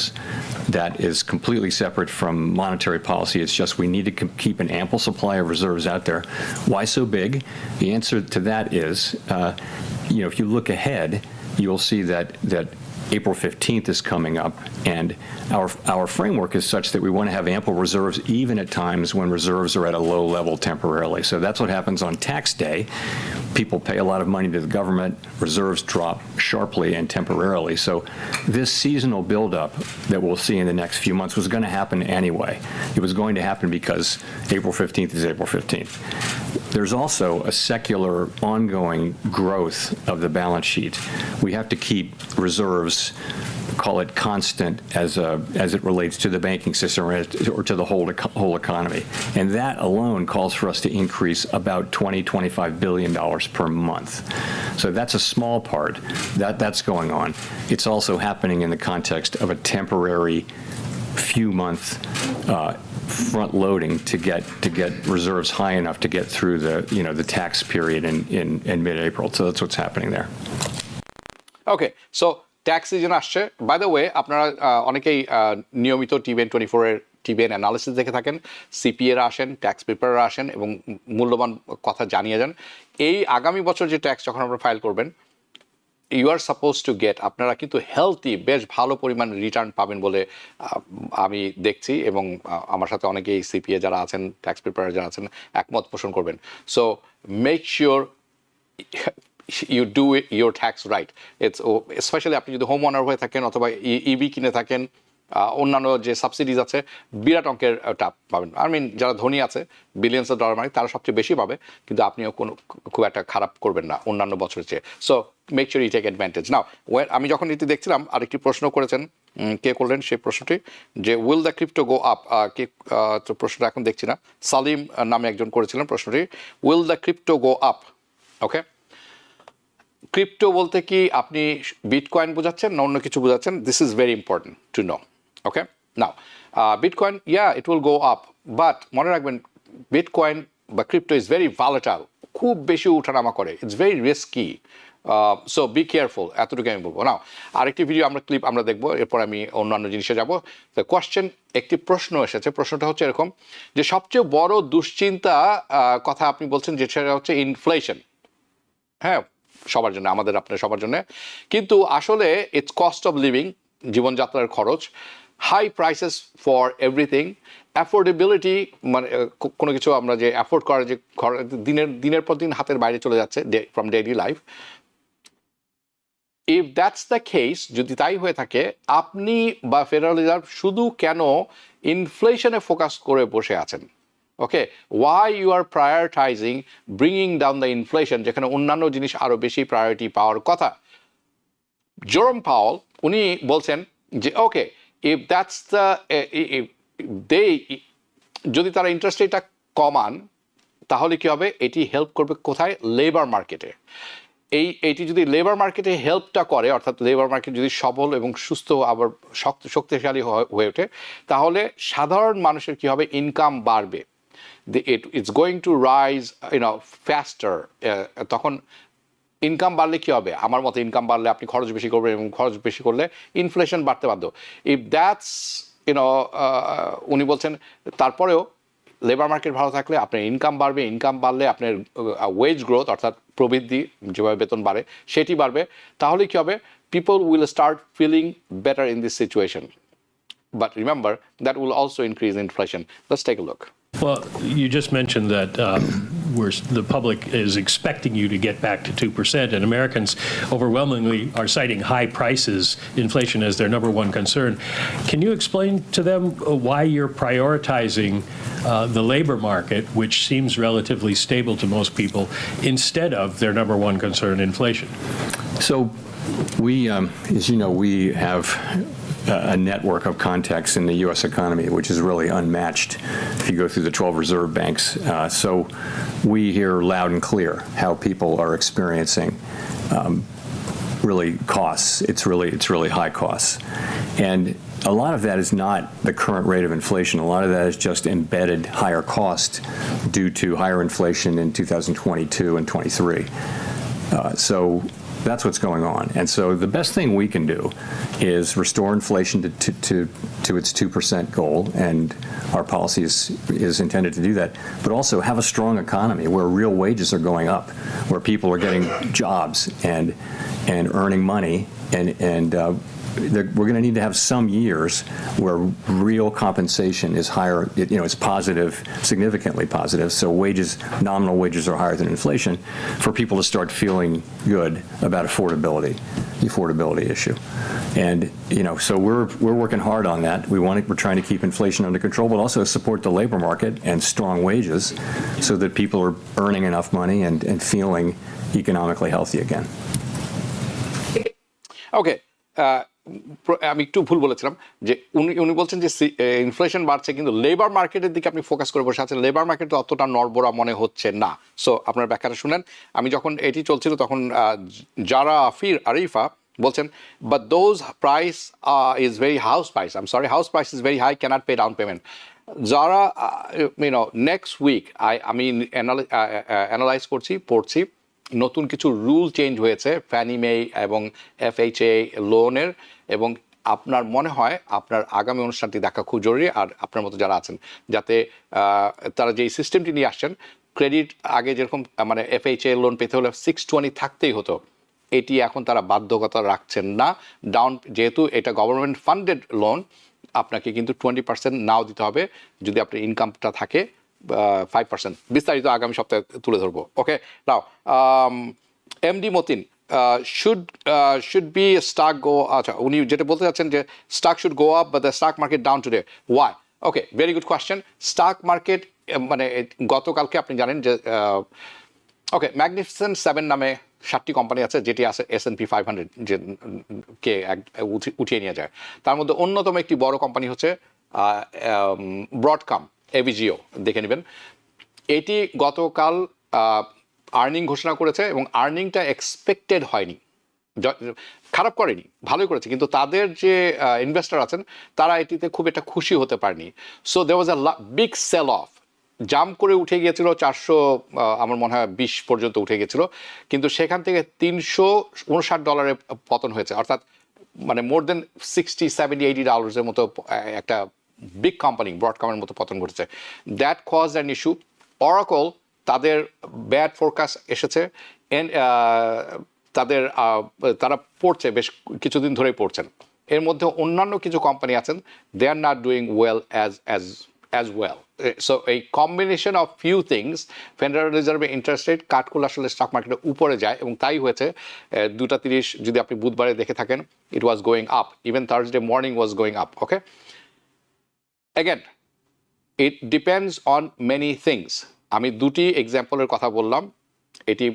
That is completely separate from monetary policy. It's just we need to keep an ample supply of reserves out there. Why so big? The answer to that is, if you look ahead, you'll see that April 15th is coming up, and our framework is such that we want to have ample reserves even at times when reserves are at a low level temporarily. So that's what happens on tax day. People pay a lot of money to the government, reserves drop sharply and temporarily. So this seasonal buildup that we'll see in the next few months was going to happen anyway. It was going to happen because April 15th is April 15th. There's also a secular ongoing growth of the balance sheet. We have to keep reserves, call it constant as it relates to the banking system or to the whole economy. And that alone calls for us to increase about $20-25 billion per month. So that's a small part. That's going on. It's also happening in the context of a temporary few month front loading to get reserves high enough to get through the tax period in mid-April. So that's what's happening there. Okay so tax season আসছে by the way আপনারা অনেকেই নিয়মিত TVN 24-এর TVN analysis দেখে থাকেন, সিপিএরা আসেন, tax প্রিপারেরা আসেন এবং মূল্যবান কথা জানিয়ে যান। এই আগামী বছর যে ট্যাক্স যখন আপনারা ফাইল করবেন, you are suppose to get, আপনারা কিন্তু হেলদি বেশ ভালো পরিমাণ রিটার্ন পাবেন বলে আমি দেখছি এবং আমার সাথে অনেকেই সিপিএ যারা আছেন, ট্যাক্স প্রিপারার যারা আছেন একমত পোষণ করবেন। So make sure you do your tax right. It's especially আপনি যদি হোম ওনার হয়ে থাকেন অথবা ইবি কিনে থাকেন, অন্যান্য যে সাবসিডিজ আছে বিরাট অঙ্কের টাপ পাবেন। আই মিন যারা ধনী আছে বিলিয়ন্স অফ ডলার মানে তারা সবচেয়ে বেশি পাবে, কিন্তু আপনিও কোনো খুব একটা খারাপ করবেন না অন্যান্য বছরের চেয়ে। So make sure you take advantage. Now আমি যখন এটি দেখছিলাম আরেকটি প্রশ্ন করেছেন, কে করলেন সেই প্রশ্নটি, যে will the crypto go up, কে তো প্রশ্নটা এখন দেখছি না, সালিম নামে একজন করেছিলেন প্রশ্নটি, will the crypto go up. Okay, crypto বলতে কি আপনি বিটকয়েন বোঝাচ্ছেন না অন্য কিছু বোঝাচ্ছেন? This is very important to know. Okay, now bitcoin, it will go up, but মনে রাখবেন বিটকয়েন বা ক্রিপ্টো ইজ ভেরি ভ্যালাটাইল, খুব বেশি উঠানামা করে, it's very risky, so be careful, এতটুকু আমি বলবো। নাও আরেকটি ভিডিও ক্লিপ আমরা দেখবো, এরপর আমি অন্যান্য জিনিসে যাবো। তো কোয়েশ্চেন, একটি প্রশ্ন এসেছে, প্রশ্নটা হচ্ছে এরকম যে সবচেয়ে বড় দুশ্চিন্তা কথা আপনি বলছেন যে সেটা হচ্ছে ইনফ্লেশন। হ্যাঁ, সবার জন্য, আমাদের আপনার সবার জন্য, কিন্তু আসলে ইটস কস্ট অফ লিভিং, জীবনযাত্রার খরচ, high prices for everything, affordability, মানে কোনো কিছু আমরা যে অ্যাফোর্ড করার যে দিনের পর দিন হাতের বাইরে চলে যাচ্ছে from daily life. If that's the case, যদি তাই হয়ে থাকে, আপনি বা ফেডারেল রিজার্ভ শুধু কেন ইনফ্লেশনে ফোকাস করে বসে আছেন? Okay, why you are prioritising bringing down the inflation, যেখানে অন্যান্য জিনিস আরও বেশি প্রায়োরিটি পাওয়ার কথা। জেরোম পাওয়েল উনি বলছেন যে ওকে, ইফ দ্যাটস দ্য যদি তারা ইন্টারেস্ট রেটটা কমান তাহলে কি হবে? এটি হেল্প করবে কোথায়? লেবার মার্কেটে। এইটি যদি লেবার মার্কেটে হেল্পটা করে, অর্থাৎ লেবার মার্কেট যদি সবল এবং সুস্থ আবার শক্তিশালী হয়ে ওঠে, তাহলে সাধারণ মানুষের কি হবে? ইনকাম বাড়বে, it's going to rise faster. তখন ইনকাম বাড়লে কি হবে? আমার মতে ইনকাম বাড়লে আপনি খরচ বেশি করবেন এবং খরচ বেশি করলে ইনফ্লেশন বাড়তে বাধ্য। ইফ দ্যাটস উনি বলছেন তারপরেও লেবার মার্কেট ভালো থাকলে আপনার ইনকাম বাড়বে, ইনকাম বাড়লে আপনার ওয়েজ গ্রোথ অর্থাৎ প্রবৃদ্ধি, যেভাবে বেতন বাড়ে সেটি বাড়বে, তাহলে কি হবে? People will start feeling better in this situation. But remember, that will also increase inflation. Let's take a look. Well, you just mentioned that the public is expecting you to get back to 2%, and Americans overwhelmingly are citing high prices, inflation, as their number one concern. Can you explain to them why you're prioritizing the labor market, which seems relatively stable to most people, instead of their number one concern, inflation? So we, as you know, we have a network of contacts in the U.S. economy, which is really unmatched if you go through the 12 reserve banks. So we hear loud and clear how people are experiencing really costs. It's really high costs. And a lot of that is not the current rate of inflation. A lot of that is just embedded higher cost due to higher inflation in 2022 and 23. So that's what's going on. And so the best thing we can do is restore inflation to its 2% goal, and our policy is intended to do that, but also have a strong economy where real wages are going up, where people are getting jobs and earning money, and we're going to need to have some years where real compensation is higher, it's positive, significantly positive, so nominal wages are higher than inflation, for people to start feeling good about the affordability issue. And, so we're working hard on that. We're trying to keep inflation under control, but also support the labor market and strong wages so that people are earning enough money and feeling economically healthy again. Okay. আমি একটু ভুল বলেছিলাম যে উনি বলছেন যে inflation বাড়ছে, কিন্তু লেবার মার্কেটের দিকে আপনি ফোকাস করে বসে আছেন। লেবার মার্কেট অতটা নড়বড়া মনে হচ্ছে না। সো আপনার ব্যাখ্যাটা শুনেন। আমি যখন এটি চলছিল তখন যারা আরিফা বলছেন, but those price is very house price is very high, can't pay down payment. যারা নেক্সট উইক আমি অ্যানালাইজ পড়ছি নতুন কিছু রুল চেঞ্জ হয়েছে ফ্যানি মে এবং FHA লোনের, এবং আপনার মনে হয় আপনার আগামী অনুষ্ঠানটি দেখা খুব জরুরি। আর আপনার মতো যারা আছেন যাতে তারা যে সিস্টেমটি নিয়ে আসছেন, ক্রেডিট আগে যেরকম মানে FHA লোন পেতে হলে 620 থাকতেই হতো, এটি এখন তারা বাধ্যকতা রাখছেন না। যেহেতু এটা গভর্নমেন্ট ফান্ডেড লোন, আপনাকে কিন্তু 20% নাও দিতে হবে যদি আপনার ইনকামটা থাকে 5%। বিস্তারিত আগামী সপ্তাহে তুলে ধরবো। ওকে, নাও MD Matin, should be stock go, আচ্ছা উনি যেটা বলতে চাচ্ছেন যে stock should go up but the stock market down today, why? Okay, very good question. stock market মানে গতকালকে আপনি জানেন যে ওকে ম্যাগনিফিসেন্ট 7 নামে 7টি কোম্পানি আছে যেটি আছে S&P 500 যে কে উঠিয়ে নিয়ে যায়। তার মধ্যে অন্যতম একটি বড় কোম্পানি হচ্ছে ব্রডকম, AVGO দেখে নেবেন। এটি গতকাল আর্নিং ঘোষণা করেছে এবং আর্নিংটা এক্সপেক্টেড হয়নি, খারাপ করেনি, ভালোই করেছে, কিন্তু তাদের যে ইনভেস্টর আছেন তারা এটিতে খুব একটা খুশি হতে পারেনি। So there was a big sell off, jump করে উঠে গিয়েছিল 400 আমার মনে হয় 20 পর্যন্ত উঠে গেছিল, কিন্তু সেখান থেকে $359 পতন হয়েছে, অর্থাৎ মানে মোর দেন $60-70-80 মতো একটা বিগ কোম্পানি ব্রডকমের মতো পতন ঘটেছে। That cause an issue. Oracle তাদের ব্যাড ফোরকাস্ট এসেছে, তারা পড়ছে, বেশ কিছুদিন ধরেই পড়ছেন। এর মধ্যে অন্যান্য কিছু কোম্পানি আছেন, they are not doing well as well. So a combination of few things, Federal রিজার্ভের ইন্টারেস্ট রেট কাট করলে আসলে স্টক মার্কেটের উপরে যায়, এবং তাই হয়েছে 2:30 যদি আপনি বুধবারে দেখে থাকেন, it was going up, even Thursday morning was going up. Okay, again it depends on many things. আমি দুটি এক্সাম্পলের কথা বললাম, এটি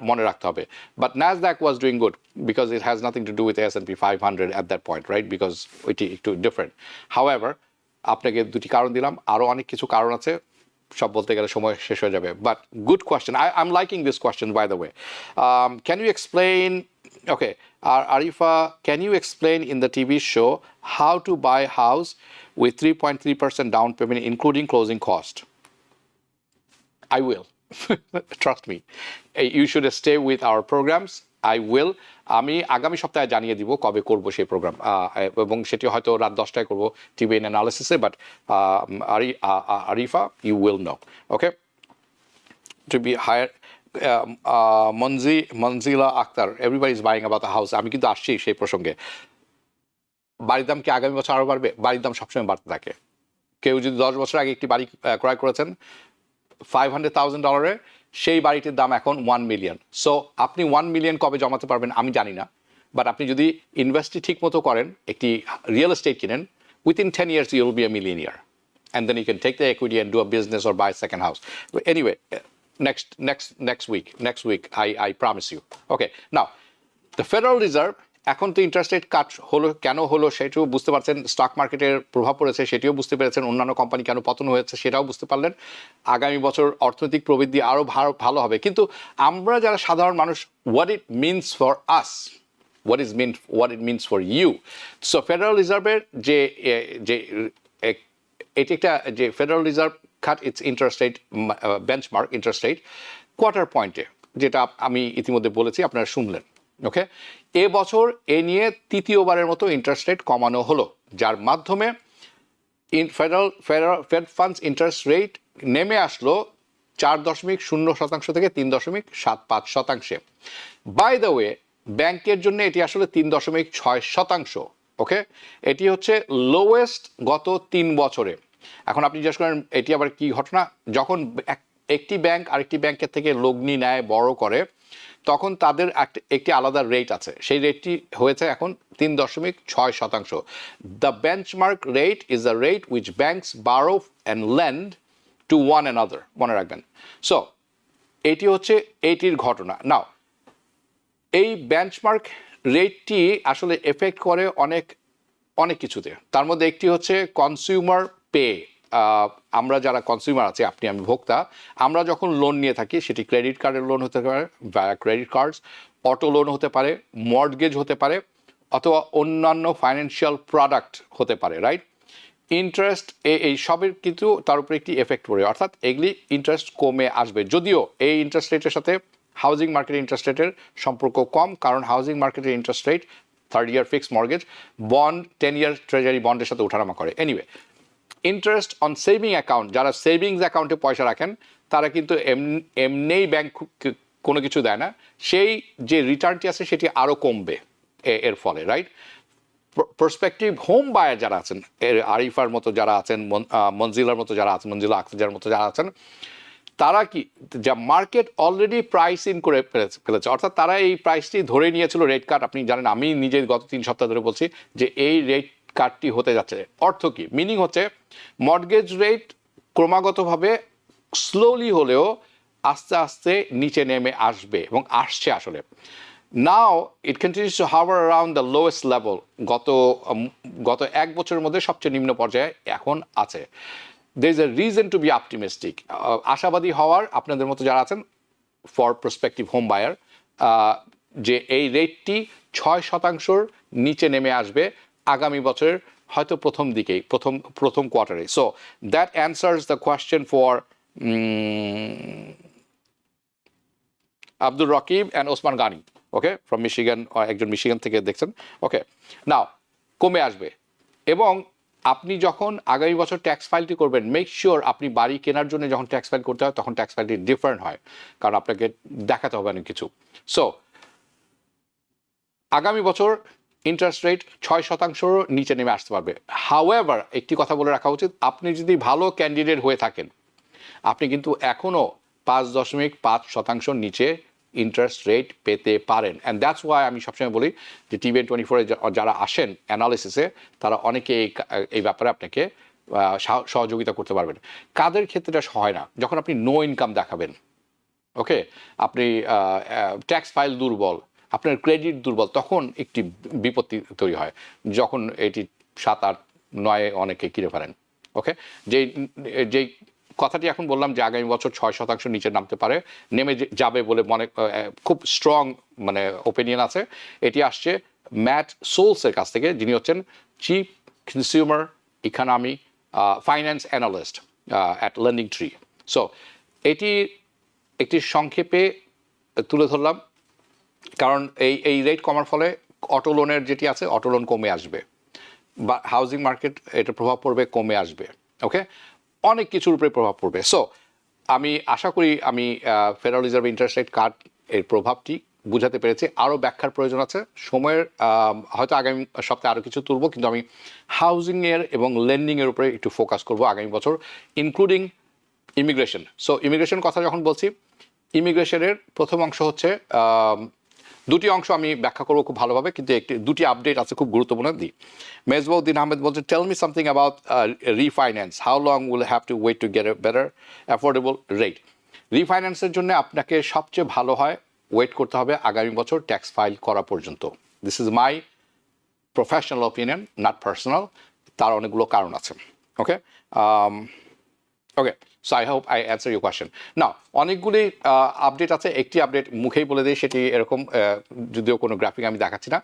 মনে রাখতে হবে। But NASDAQ was doing good because it has nothing to do with S&P 500 at that point, right? Because এটি একটু ডিফারেন্ট। হাউএভার আপনাকে দুটি কারণ দিলাম, আরও অনেক কিছু কারণ আছে, সব বলতে গেলে সময় শেষ হয়ে যাবে। But good question, I'm liking this question by the way. Can you explain, okay, Arifa, can you explain in the TV show how to buy a house with 3.3% down payment including closing cost? I will. Trust me. You should stay with our programs. I will. আমি আগামী সপ্তাহে জানিয়ে দিব কবে করব সেই programme, এবং সেটি হয়তো রাত 10টায় করব টিভিএন অ্যানালিসিসে। But Arifa, you will know. Okay, to be higher Monjila Akter, everybody is buying about the house. আমি কিন্তু আসছি সেই প্রসঙ্গে। বাড়ির দাম কি আগামী বছর আরও বাড়বে? বাড়ির দাম সবসময় বাড়তে থাকে। কেউ যদি 10 বছর আগে একটি বাড়ি ক্রয় করেছেন $500,000, সেই বাড়িটির দাম এখন $1 million। সো আপনি $1 million কবে জমাতে পারবেন আমি জানি না, বাট আপনি যদি ইনভেস্টটি ঠিক মতো করেন, একটি রিয়েল এস্টেট কিনেন, within 10 years you will be a millionaire, and then you can take the equity and do a business or buy a second house. But anyway, next week I promise you. Okay, now the Federal Reserve এখন তো interest rate কাট হলো, কেন হলো সেটাও বুঝতে পারছেন, stock মার্কেটের প্রভাব পড়েছে সেটিও বুঝতে পেরেছেন, অন্যান্য কোম্পানি কেন পতন হয়েছে সেটাও বুঝতে পারলেন। আগামী বছর অর্থনৈতিক প্রবৃদ্ধি আরও ভালো হবে, কিন্তু আমরা যারা সাধারণ মানুষ, what it means for us, what it means for you. So Federal রিজার্ভের যে এটি একটা যে Federal Reserve cut its interest rate, benchmark interest rate quarter পয়েন্টে, যেটা আমি ইতিমধ্যে বলেছি, আপনারা শুনলেন। ওকে, এবছর এ নিয়ে তৃতীয়বারের মতো ইন্টারেস্ট রেট কমানো হলো, যার মাধ্যমে ফেড ফান্ডস ইন্টারেস্ট রেট নেমে আসলো 4.0% থেকে 3.75%। বাই দ্য ওয়ে, ব্যাংকের জন্য এটি আসলে 3.6%। ওকে, এটি হচ্ছে লোয়েস্ট গত 3 বছরে। এখন আপনি জিজ্ঞেস করেন এটি আবার কি ঘটনা? যখন একটি ব্যাংক আরেকটি ব্যাংকের থেকে লগ্নি নেয়, বড় করে, তখন তাদের একটি আলাদা রেট আছে, সেই রেটটি হয়েছে এখন 3.6%। The benchmark rate is the rate which banks borrow and lend to one another, মনে রাখবেন। সো এটি হচ্ছে এইটির ঘটনা। নাও এই বেঞ্চমার্ক রেটটি আসলে এফেক্ট করে অনেক কিছুতে, তার মধ্যে একটি হচ্ছে কনজিউমার পে। আমরা যারা কনজিউমার আছি, আপনি আমি ভোক্তা, আমরা যখন লোন নিয়ে থাকি, সেটি ক্রেডিট কার্ডের লোন হতে পারে, ক্রেডিট কার্ডস, অটো লোন হতে পারে, মর্টগেজ হতে পারে, অথবা অন্যান্য ফাইন্যান্সিয়াল প্রোডাক্ট হতে পারে, রাইট? ইন্টারেস্ট এই সবের কিন্তু তার উপরে একটি এফেক্ট পড়ে, অর্থাৎ এগুলি ইন্টারেস্ট কমে আসবে। যদিও এই ইন্টারেস্ট রেটের সাথে হাউজিং মার্কেটের ইন্টারেস্ট রেটের সম্পর্ক কম, কারণ হাউজিং মার্কেটের ইন্টারেস্ট রেট 30 ইয়ার ফিক্সড মর্গেজ বন্ড 10 ইয়ার ট্রেজারি বন্ডের সাথে ওঠানামা করে। Anyway, interest on saving account, যারা সেভিংস অ্যাকাউন্টে পয়সা রাখেন তারা কিন্তু এমনিই ব্যাংক কোনো কিছু দেয় না, সেই যে রিটার্নটি আছে সেটি আরও কমবে এর ফলে, রাইট? প্রসপেক্টিভ হোম বায়ার যারা আছেন, আরিফার মতো যারা আছেন, মঞ্জিলার মতো যারা আছেন, মঞ্জিলা আখতার মতো যারা আছেন, তারা কি যা মার্কেট অলরেডি প্রাইস ইন করে ফেলেছে, অর্থাৎ তারা এই প্রাইসটি ধরে নিয়েছিল রেট কাট। আপনি জানেন, আমি নিজে গত 3 সপ্তাহ ধরে বলছি যে এই রেট কাটটি হতে যাচ্ছে। অর্থ কি? মিনিং হচ্ছে মর্গেজ রেট ক্রমাগতভাবে স্লোলি হলেও আস্তে আস্তে নিচে নেমে আসবে এবং আসছে আসলে। Now it continues to hover around the lowest level. গত 1 বছরের মধ্যে সবচেয়ে নিম্ন পর্যায়ে এখন আছে। There is a reason to be optimistic, আশাবাদী হওয়ার আপনাদের মতো যারা আছেন ফর প্রসপেক্টিভ হোম বায়ার, যে এই রেটটি 6% নিচে নেমে আসবে আগামী বছরের হয়তো প্রথম দিকেই, প্রথম কোয়ার্টারে। So that answers the question for Abdul Rakib and Osman Ghani, okay, from Michigan, একজন মিশিগান থেকে দেখছেন। ওকে, নাও কমে আসবে, এবং আপনি যখন আগামী বছর ট্যাক্স ফাইলটি করবেন, মেক শিওর আপনি বাড়ি কেনার জন্য যখন ট্যাক্স ফাইল করতে হয় তখন ট্যাক্স ফাইলটি ডিফারেন্ট হয়, কারণ আপনাকে দেখাতে হবে অনেক কিছু। সো আগামী বছর ইন্টারেস্ট রেট 6% নিচে নেমে আসতে পারবে। হাউএভার, একটি কথা বলে রাখা উচিত, আপনি যদি ভালো ক্যান্ডিডেট হয়ে থাকেন আপনি কিন্তু এখনও 5.5% নিচে ইন্টারেস্ট রেট পেতে পারেন। অ্যান্ড দ্যাটস ওয়াই আমি সবসময় বলি যে TVN24 যারা আসেন অ্যানালিসিসে তারা অনেকে এই ব্যাপারে আপনাকে সহযোগিতা করতে পারবেন। কাদের ক্ষেত্রে এটা হয় না? যখন আপনি নো ইনকাম দেখাবেন, ওকে, আপনি ট্যাক্স ফাইল দুর্বল, আপনার ক্রেডিট দুর্বল, তখন একটি বিপত্তি তৈরি হয়, যখন এটি 7, 8, 9 অনেকে কিনে ফেলেন। ওকে, যেই কথাটি এখন বললাম যে আগামী বছর 6% নিচে নামতে পারে, নেমে যাবে বলে খুব স্ট্রং ওপিনিয়ন আছে। এটি আসছে ম্যাট সোলসের কাছ থেকে, যিনি হচ্ছেন chief consumer economy finance analyst at lending tree. So এটি একটি সংক্ষেপে তুলে ধরলাম, কারণ এই রেট কমার ফলে অটো লোনের যেটি আছে অটো লোন কমে আসবে, বা হাউজিং মার্কেট এটা প্রভাব পড়বে, কমে আসবে। ওকে, অনেক কিছুর উপরে প্রভাব পড়বে। সো আমি আশা করি আমি ফেডারেল রিজার্ভ ইন্টারেস্ট রেট কাট এর প্রভাবটি বুঝাতে পেরেছি। আরও ব্যাখ্যার প্রয়োজন আছে, সময়ের হয়তো আগামী সপ্তাহে আরও কিছু তুলব, কিন্তু আমি হাউজিংয়ের এবং লেন্ডিংয়ের উপরে একটু ফোকাস করব আগামী বছর, ইনক্লুডিং ইমিগ্রেশন। সো ইমিগ্রেশন কথা যখন বলছি, ইমিগ্রেশনের প্রথম অংশ হচ্ছে, দুটি অংশ আমি ব্যাখ্যা করবো খুব ভালোভাবে, কিন্তু দুটি আপডেট আছে খুব গুরুত্বপূর্ণ দিই। মেজবাউদ্দিন আহমেদ বলছে, tell me something about refinance, how long will have to wait to get a better affordable rate. রিফাইন্যান্সের জন্য আপনাকে সবচেয়ে ভালো হয় ওয়েট করতে হবে আগামী বছর ট্যাক্স ফাইল করা পর্যন্ত। This is my professional opinion, not personal. তার অনেকগুলো কারণ আছে। Okay, okay, so I hope I answer your question. না, অনেকগুলি আপডেট আছে, একটি আপডেট মুখেই বলে দিই, সেটি এরকম, যদিও কোনো গ্রাফিক আমি দেখাচ্ছি না।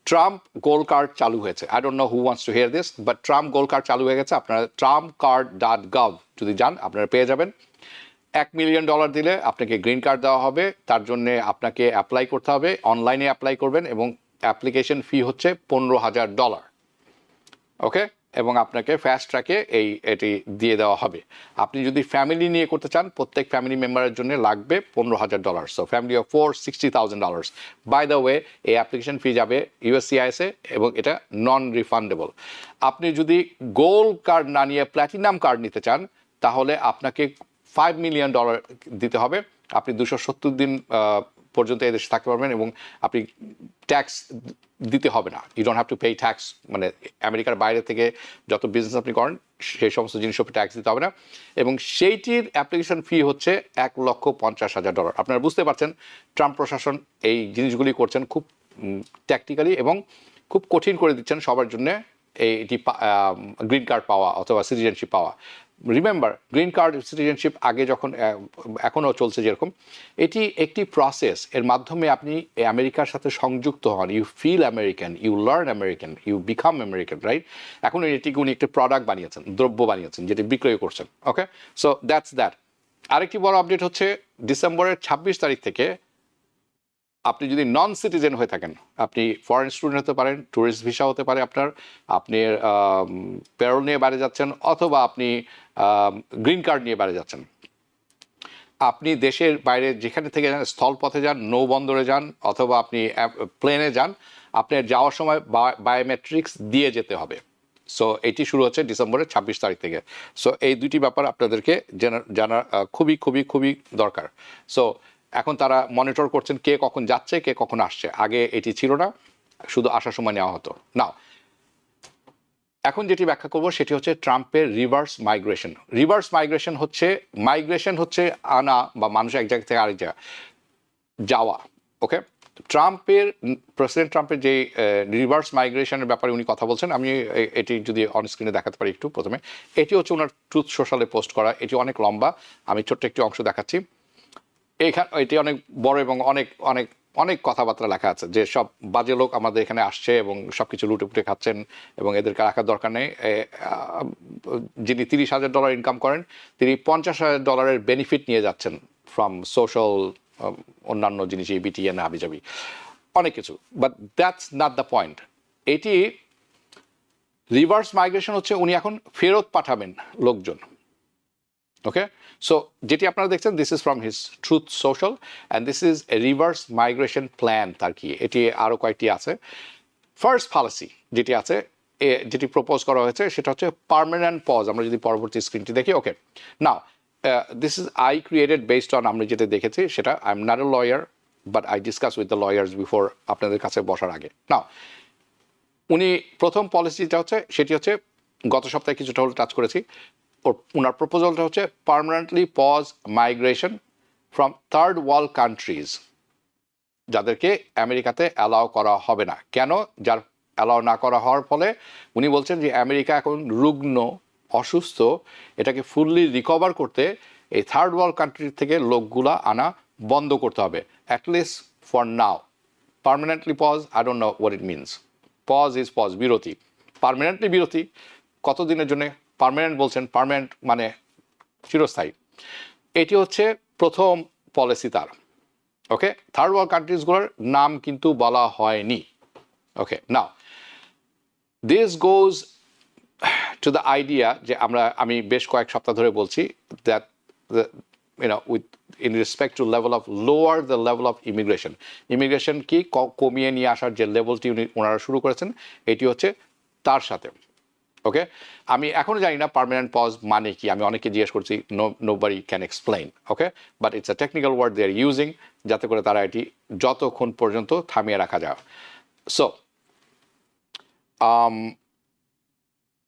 ট্রাম্প গোল্ড কার্ড চালু হয়েছে। I don't know who wants to here this, but Trump gold card চালু হয়ে গেছে। আপনারা trumpcard.gov যদি যান আপনারা পেয়ে যাবেন। $1 মিলিয়ন দিলে আপনাকে গ্রিন কার্ড দেওয়া হবে। তার জন্য আপনাকে অ্যাপ্লাই করতে হবে, অনলাইনে অ্যাপ্লাই করবেন, এবং অ্যাপ্লিকেশন ফি হচ্ছে $15,000। ওকে, এবং আপনাকে ফাস্ট ট্র্যাকে এটি দিয়ে দেওয়া হবে। আপনি যদি ফ্যামিলি নিয়ে করতে চান, প্রত্যেক ফ্যামিলি মেম্বারের জন্য লাগবে $15,000। So family of 4, $60,000। By the way, এই অ্যাপ্লিকেশন ফি যাবে USCIS-এ, এবং এটা নন রিফান্ডেবল। আপনি যদি গোল্ড কার্ড না নিয়ে প্ল্যাটিনাম কার্ড নিতে চান, তাহলে আপনাকে $5 মিলিয়ন দিতে হবে। আপনি 270 দিন পর্যন্ত এদেশে থাকতে পারবেন, এবং আপনি ট্যাক্স দিতে হবে না। You don't have to pay tax. আমেরিকার বাইরে থেকে যত বিজনেস আপনি করেন সেই সমস্ত জিনিসের উপরে ট্যাক্স দিতে হবে না, এবং সেইটির অ্যাপ্লিকেশন ফি হচ্ছে $1,50,000। আপনারা বুঝতে পারছেন ট্রাম্প প্রশাসন এই জিনিসগুলি করছেন খুব ট্যাকটিক্যালি, এবং খুব কঠিন করে দিচ্ছেন সবার জন্য এইটি গ্রিন কার্ড পাওয়া অথবা সিটিজেনশিপ পাওয়া। রিমেম্বার গ্রিন কার্ড সিটিজেনশিপ আগে যখন এখনও চলছে যেরকম, এটি একটি প্রসেস, এর মাধ্যমে আপনি আমেরিকার সাথে সংযুক্ত হন, you feel American, you learn American, you become American, right? এখন এটিকে উনি একটি প্রোডাক্ট বানিয়েছেন, দ্রব্য বানিয়েছেন, যেটি বিক্রয় করছেন। ওকে, সো দ্যাটস দ্যাট। আরেকটি বড় আপডেট হচ্ছে ডিসেম্বরের 26 তারিখ থেকে আপনি যদি নন সিটিজেন হয়ে থাকেন, আপনি ফরেন স্টুডেন্ট হতে পারেন, ট্যুরিস্ট ভিসা হতে পারে আপনার, আপনি প্যারোল নিয়ে বাইরে যাচ্ছেন, অথবা আপনি গ্রিন কার্ড নিয়ে বাইরে যাচ্ছেন, আপনি দেশের বাইরে যেখানে থেকে যান, স্থলপথে যান, নৌবন্দরে যান, অথবা আপনি প্লেনে যান, আপনার যাওয়ার সময় বায়োমেট্রিক্স দিয়ে যেতে হবে। সো এটি শুরু হচ্ছে ডিসেম্বরের 26 তারিখ থেকে। সো এই দুটি ব্যাপার আপনাদেরকে জানা খুবই খুবই খুবই দরকার। সো এখন তারা মনিটর করছেন কে কখন যাচ্ছে, কে কখন আসছে। আগে এটি ছিল না, শুধু আসার সময় নেওয়া হতো। নাও এখন যেটি ব্যাখ্যা করব সেটি হচ্ছে ট্রাম্পের রিভার্স মাইগ্রেশন। রিভার্স মাইগ্রেশন হচ্ছে আনা বা মানুষ এক জায়গা থেকে আরেক জায়গা যাওয়া। ওকে, প্রেসিডেন্ট ট্রাম্পের যে রিভার্স মাইগ্রেশনের ব্যাপারে উনি কথা বলছেন, আমি এটি যদি অন স্ক্রিনে দেখাতে পারি একটু। প্রথমে এটি হচ্ছে ওনার ট্রুথ সোশ্যালে পোস্ট করা, এটি অনেক লম্বা, আমি ছোট্ট একটি অংশ দেখাচ্ছি। এটি অনেক বড় এবং অনেক অনেক অনেক কথাবার্তা লেখা আছে যে সব বাজে লোক আমাদের এখানে আসছে এবং সব কিছু লুটেপুটে খাচ্ছেন এবং এদেরকে রাখার দরকার নেই। যিনি $30,000 ইনকাম করেন, তিনি $50,000 বেনিফিট নিয়ে যাচ্ছেন ফ্রম সোশ্যাল অন্যান্য জিনিস, বিটিএন হাবিজাবি অনেক কিছু। But that's not the point. এটি রিভার্স মাইগ্রেশন হচ্ছে উনি এখন ফেরত পাঠাবেন লোকজন। ওকে, সো যেটি আপনারা দেখছেন, this is from his Truth Social and this is a reverse migration plan. তার কি এটি আরও কয়েকটি আছে। ফার্স্ট পলিসি যেটি আছে, যেটি প্রপোজ করা হয়েছে সেটা হচ্ছে পার্মানেন্ট পজ। আমরা যদি পরবর্তী স্ক্রিনটি দেখি, okay, now this is I created based on আমরা যেটা দেখেছি সেটা। I am not a lawyer but I discuss with the lawyers before আপনাদের কাছে বসার আগে। নাও উনি প্রথম পলিসিটা হচ্ছে, সেটি হচ্ছে গত সপ্তাহে কিছুটা হলে টাচ করেছি। ওনার প্রপোজালটা হচ্ছে permanently pause migration from third world countries, যাদেরকে আমেরিকাতে অ্যালাউ করা হবে না। কেন? যার অ্যালাউ না করা হওয়ার ফলে উনি বলছেন যে আমেরিকা এখন রুগ্ন, অসুস্থ, এটাকে ফুললি রিকভার করতে এই থার্ড ওয়ার্ল্ড কান্ট্রি থেকে লোকগুলা আনা বন্ধ করতে হবে, at least for now. Permanently pause, I don't know what it means. Pause is pause, বিরতি। পার্মানেন্টলি বিরতি কতদিনের জন্য? পার্মানেন্ট বলছেন, পার্মানেন্ট মানে চিরস্থায়ী। এটি হচ্ছে প্রথম পলিসি তার। ওকে, থার্ড ওয়ার্ল্ড কান্ট্রিজগুলোর নাম কিন্তু বলা হয়নি। Okay, now this goes to the idea যে আমি বেশ কয়েক সপ্তাহ ধরে বলছি that with in respect to level of lower the level of immigration কি কমিয়ে নিয়ে আসার যে লেভেলটি ওনারা শুরু করেছেন, এটি হচ্ছে তার সাথে। ওকে, আমি এখনও জানি না পার্মানেন্ট পজ মানে কি, আমি অনেকে জিজ্ঞেস করছি, nobody can explain. Okay, but it's a technical word they are using, যাতে করে তারা এটি যতক্ষণ পর্যন্ত থামিয়ে রাখা যায়। সো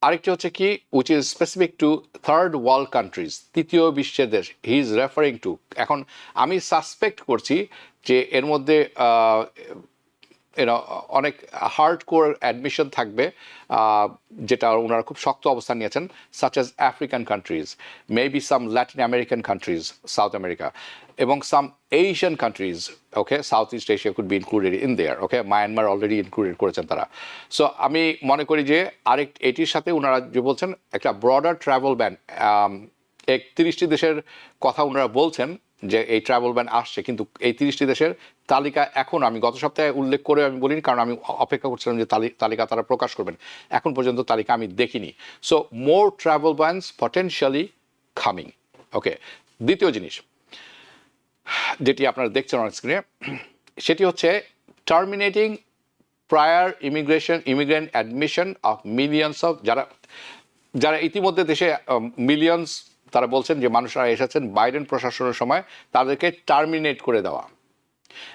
আরেকটি হচ্ছে কি, which is specific to third world countries, তৃতীয় বিশ্বের দেশ হি ইজ রেফারিং টু। এখন আমি সাসপেক্ট করছি যে এর মধ্যে অনেক হার্ড কোর অ্যাডমিশন থাকবে, যেটা ওনারা খুব শক্ত অবস্থান নিয়েছেন, such as African countries, maybe some Latin American countries, South America, এবং some Asian countries. Okay, South East Asia could be included in there. Okay, Myanmar already included করেছেন তারা। সো আমি মনে করি যে এটির সাথে ওনারা যে বলছেন একটা ব্রডার ট্রাভেল ব্যান, 31টি দেশের কথা ওনারা বলছেন যে এই ট্রাভেল ব্যান আসছে, কিন্তু এই 30টি দেশের তালিকা এখন আমি গত সপ্তাহে উল্লেখ করে আমি বলিনি, কারণ আমি অপেক্ষা করছিলাম যে তালিকা তারা প্রকাশ করবেন। এখন পর্যন্ত তালিকা আমি দেখিনি। So more travel bans potentially coming. Okay, দ্বিতীয় জিনিস যেটি আপনারা দেখছেন অন স্ক্রিনে, সেটি হচ্ছে terminating prior immigrant admission of millions of, যারা ইতিমধ্যে দেশে মিলিয়নস, তারা বলছেন যে মানুষরা এসেছেন বাইডেন প্রশাসনের সময়, তাদেরকে টার্মিনেট করে দেওয়া।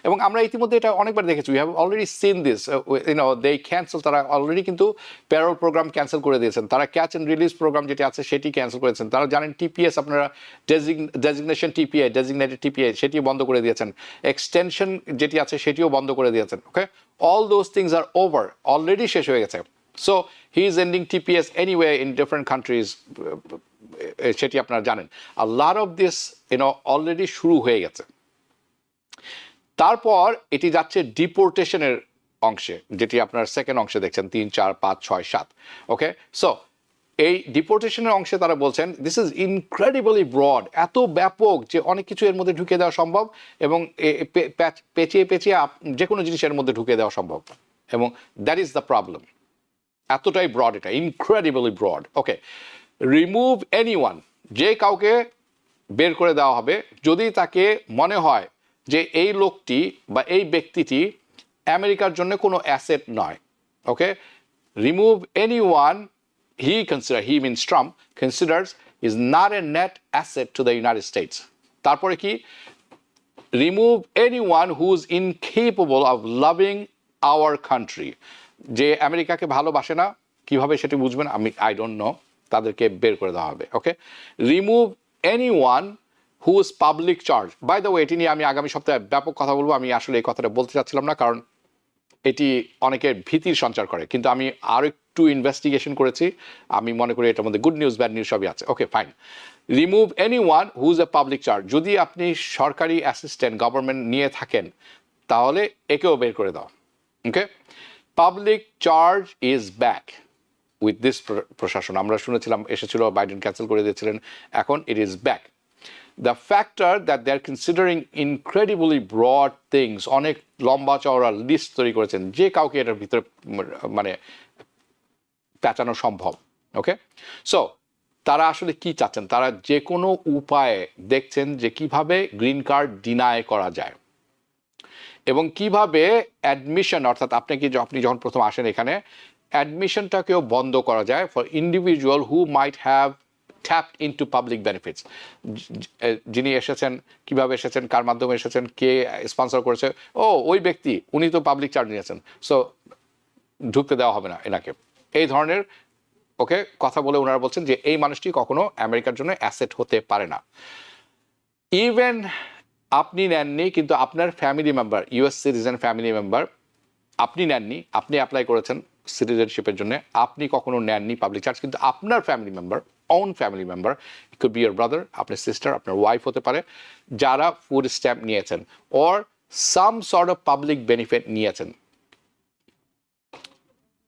এবং আমরা ইতিমধ্যে এটা অনেকবার দেখেছি, we have already seen this, they cancel, তারা অলরেডি কিন্তু প্যারোল প্রোগ্রাম ক্যান্সেল করে দিয়েছেন, তারা ক্যাচ অ্যান্ড রিলিজ প্রোগ্রাম যেটি আছে সেটি ক্যান্সেল করেছেন, তারা জানেন টিপিএস, আপনারা ডেজিগনেশন টিপিআই, ডেজিগনেটেড টিপিআই, সেটিও বন্ধ করে দিয়েছেন, এক্সটেনশন যেটি আছে সেটিও বন্ধ করে দিয়েছেন। Okay, all those things are over, already শেষ হয়ে গেছে। So he is ending TPS anyway in different countries, সেটি আপনারা জানেন। A lot of this already শুরু হয়ে গেছে। তারপর এটি যাচ্ছে ডিপোর্টেশনের অংশে, যেটি আপনার সেকেন্ড অংশে দেখছেন 3, 4, 5, 6, 7। ওকে, সো এই ডিপোর্টেশনের অংশে তারা বলছেন দিস ইজ ইনক্রেডিবলি ব্রড, এত ব্যাপক যে অনেক কিছু এর মধ্যে ঢুকে দেওয়া সম্ভব, এবং পেঁচিয়ে পেঁচিয়ে যে কোনো জিনিসের মধ্যে ঢুকে দেওয়া সম্ভব, এবং দ্যাট ইজ দ্য প্রবলেম। এতটাই ব্রড, এটা ইনক্রেডিবলি ব্রড। ওকে, রিমুভ এনিওয়ান, যে কাউকে বের করে দেওয়া হবে যদি তাকে মনে হয় যে এই লোকটি বা এই ব্যক্তিটি আমেরিকার জন্য কোনো অ্যাসেট নয়। Okay, remove anyone he means Trump considers is not a net asset to the United States. তারপরে কি, remove anyone who is incapable of loving our country, যে আমেরিকাকে ভালোবাসে না, কিভাবে সেটি বুঝবেন আমি আই ডোন্ট নো, তাদেরকে বের করে দেওয়া হবে। Okay, remove anyone who is public charge. By the way, এটি নিয়ে আমি আগামী সপ্তাহে ব্যাপক কথা বলবো। আমি আসলে এই কথাটা বলতে চাচ্ছিলাম না, কারণ এটি অনেকের ভীতির সঞ্চার করে, কিন্তু আমি আরও একটু ইনভেস্টিগেশন করেছি, আমি মনে করি এটার মধ্যে গুড নিউজ ব্যাড নিউজ সবই আছে। Okay, fine. Remove anyone who is a public charge, যদি আপনি সরকারি অ্যাসিস্ট্যান্ট গভর্নমেন্ট নিয়ে থাকেন তাহলে একেও বের করে দাও। Okay, public charge is back with this প্রশাসন। আমরা শুনেছিলাম এসেছিল, বাইডেন ক্যান্সেল করে দিয়েছিলেন, এখন it is back. The factor that they're considering incredibly broad things, অনেক লম্বা চওড়া লিস্ট তৈরি করেছেন, যে কাউকে এটার ভিতরে মানে পেঁচানো সম্ভব। ওকে, সো তারা আসলে কি চাচ্ছেন, তারা যে কোনো উপায়ে দেখছেন যে কিভাবে গ্রিন কার্ড ডিনাই করা যায়, এবং কিভাবে অ্যাডমিশন, অর্থাৎ আপনি যখন প্রথম আসেন এখানে, অ্যাডমিশনটাকেও বন্ধ করা যায় for individual who might have tapped into public benefits. যিনি এসেছেন, কিভাবে এসেছেন, কার মাধ্যমে এসেছেন, কে স্পন্সর করেছে, ওই ব্যক্তি, উনি তো পাবলিক চার্জ নিয়েছেন, সো ঢুকতে দেওয়া হবে না এনাকে, এই ধরনের ওকে কথা বলে ওনারা বলছেন যে এই মানুষটি কখনো আমেরিকার জন্য অ্যাসেট হতে পারে না। ইভেন আপনি নেননি, কিন্তু আপনার family member, US citizen family member, আপনি নেননি, আপনি অ্যাপ্লাই করেছেন সিটিজেনশিপের জন্য, আপনি কখনো নেননি পাবলিক চার্জ, কিন্তু আপনার family member, own family member, it could be your brother, আপনার সিস্টার, আপনার ওয়াইফ হতে পারে, যারা ফুড স্ট্যাম্প নিয়েছেন or some sort of public benefit নিয়েছেন,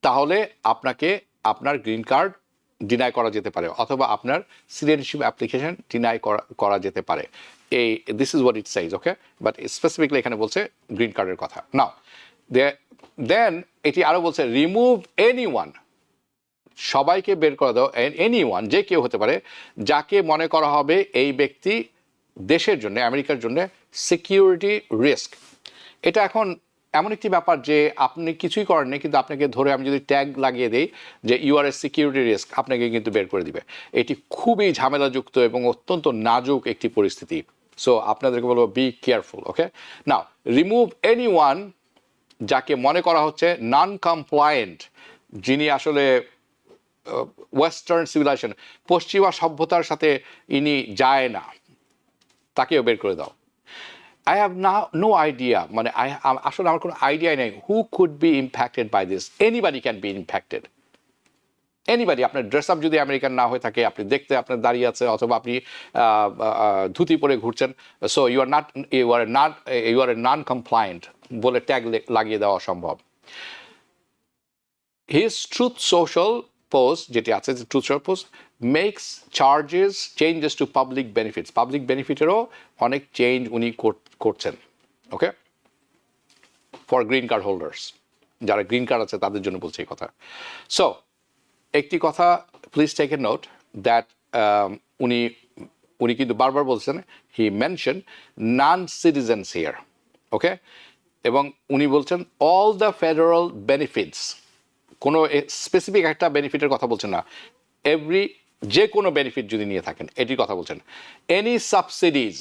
তাহলে আপনাকে আপনার গ্রিন কার্ড ডিনাই করা যেতে পারে, অথবা আপনার সিটিজেনশিপ অ্যাপ্লিকেশন ডিনাই করা যেতে পারে। This is what it সেইজ। Okay, but specifically এখানে বলছে গ্রিন কার্ডের কথা। নাও দেন এটি আরও বলছে রিমুভ এনিওয়ান, সবাইকে বের করে দাও, এনিওয়ান, যে কেউ হতে পারে, যাকে মনে করা হবে এই ব্যক্তি দেশের জন্য, আমেরিকার জন্য সিকিউরিটি রিস্ক। এটা এখন এমন একটি ব্যাপার যে আপনি কিছুই করেন না, কিন্তু আপনাকে ধরে আমি যদি ট্যাগ লাগিয়ে দিই যে you are a security risk, আপনাকে কিন্তু বের করে দিবে। এটি খুবই ঝামেলাযুক্ত এবং অত্যন্ত নাজুক একটি পরিস্থিতি। সো আপনাদেরকে বলবো be careful. Okay, now remove anyone, যাকে মনে করা হচ্ছে নন কমপ্লায়েন্ট, যিনি আসলে ওয়েস্টার্ন সিভিলাইজেশন, পশ্চিমা সভ্যতার সাথে ইনি যায় না, তাকেও বের করে দাও। আই হ্যাভ নো আইডিয়া, মানে আসলে আমার কোনো আইডিয়া নেই who could be impacted by this. Anybody can be impacted, anybody. আপনার ড্রেস আপ যদি আমেরিকান না হয়ে থাকে, আপনি দেখতে আপনার দাঁড়িয়ে আছে, অথবা আপনি ধুতি পরে ঘুরছেন, so you are non compliant বলে ট্যাগ লাগিয়ে দেওয়া সম্ভব। হিজ ট্রুথ সোশ্যাল পোস্ট, যেটি আছে যে Truth Social post, makes changes to public benefits, public বেনিফিটেরও অনেক চেঞ্জ উনি করছেন। Okay, for green card holders, যারা গ্রিন কার্ড আছে তাদের জন্য বলছে এই কথা। সো একটি কথা please take a note that উনি কিন্তু বারবার বলছেন, he mention non citizens here. Okay, এবং উনি বলছেন অল দ্য ফেডারাল বেনিফিটস, কোনো স্পেসিফিক একটা বেনিফিটের কথা বলছেন না, যে কোনো বেনিফিট যদি নিয়ে থাকেন এটির কথা বলছেন। Any subsidies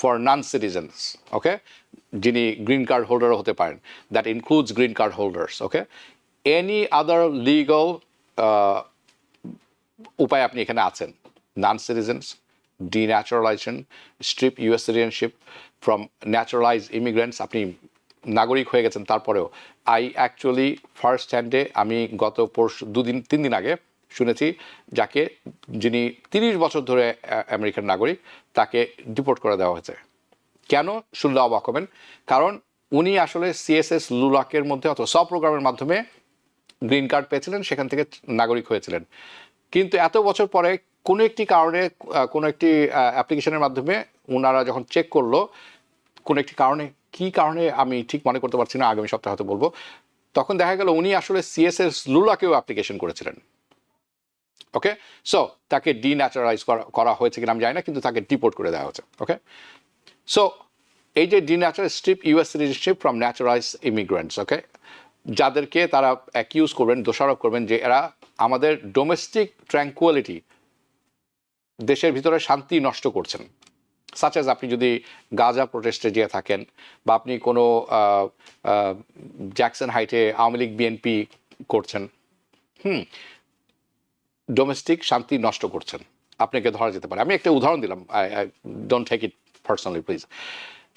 for non citizens, okay, যিনি গ্রিন কার্ড হোল্ডারও হতে পারেন, that includes green card holders. Okay, any other legal উপায় আপনি এখানে আছেন, non citizens, denaturalisation, strip US citizenship from naturalise immigrants, আপনি নাগরিক হয়ে গেছেন তারপরেও আই অ্যাকচুয়ালি ফার্স্ট হ্যান্ডে আমি গত পরশু 3 দিন আগে শুনেছি যিনি 30 বছর ধরে আমেরিকান নাগরিক, তাকে ডিপোর্ট করে দেওয়া হয়েছে। কেন শুনলে অবাক হবেন, কারণ উনি আসলে সিএসএস লুলাকের মধ্যে অথবা সব প্রোগ্রামের মাধ্যমে গ্রিন কার্ড পেয়েছিলেন, সেখান থেকে নাগরিক হয়েছিলেন। কিন্তু এত বছর পরে কোনো একটি কারণে কোনো একটি অ্যাপ্লিকেশনের মাধ্যমে ওনারা যখন চেক করলো, কোনো একটি কারণে, কী কারণে আমি ঠিক মনে করতে পারছি না, আগামী সপ্তাহে হয়তো বলবো, তখন দেখা গেল উনি আসলে সিএসএস লুলাকেও অ্যাপ্লিকেশন করেছিলেন। ওকে, সো তাকে ডিন্যাচারালাইজ করা হয়েছে কিনা আমি জানি না, কিন্তু তাকে ডিপোর্ট করে দেওয়া হয়েছে। ওকে, সো এই যে denatural strip US citizenship from naturalise immigrants, okay, যাদেরকে তারা অ্যাকিউজ করবেন, দোষারোপ করবেন যে এরা আমাদের ডোমেস্টিক ট্র্যাঙ্কুয়ালিটি, দেশের ভিতরে শান্তি নষ্ট করছেন। সাচ অ্যাজ আপনি যদি গাজা প্রোটেস্টে যেয়ে থাকেন, বা আপনি কোনো জ্যাকসন হাইটে আওয়ামী লীগ বিএনপি করছেন, ডোমেস্টিক শান্তি নষ্ট করছেন, আপনাকে ধরা যেতে পারে। আমি একটা উদাহরণ দিলাম, I don't take it personally please.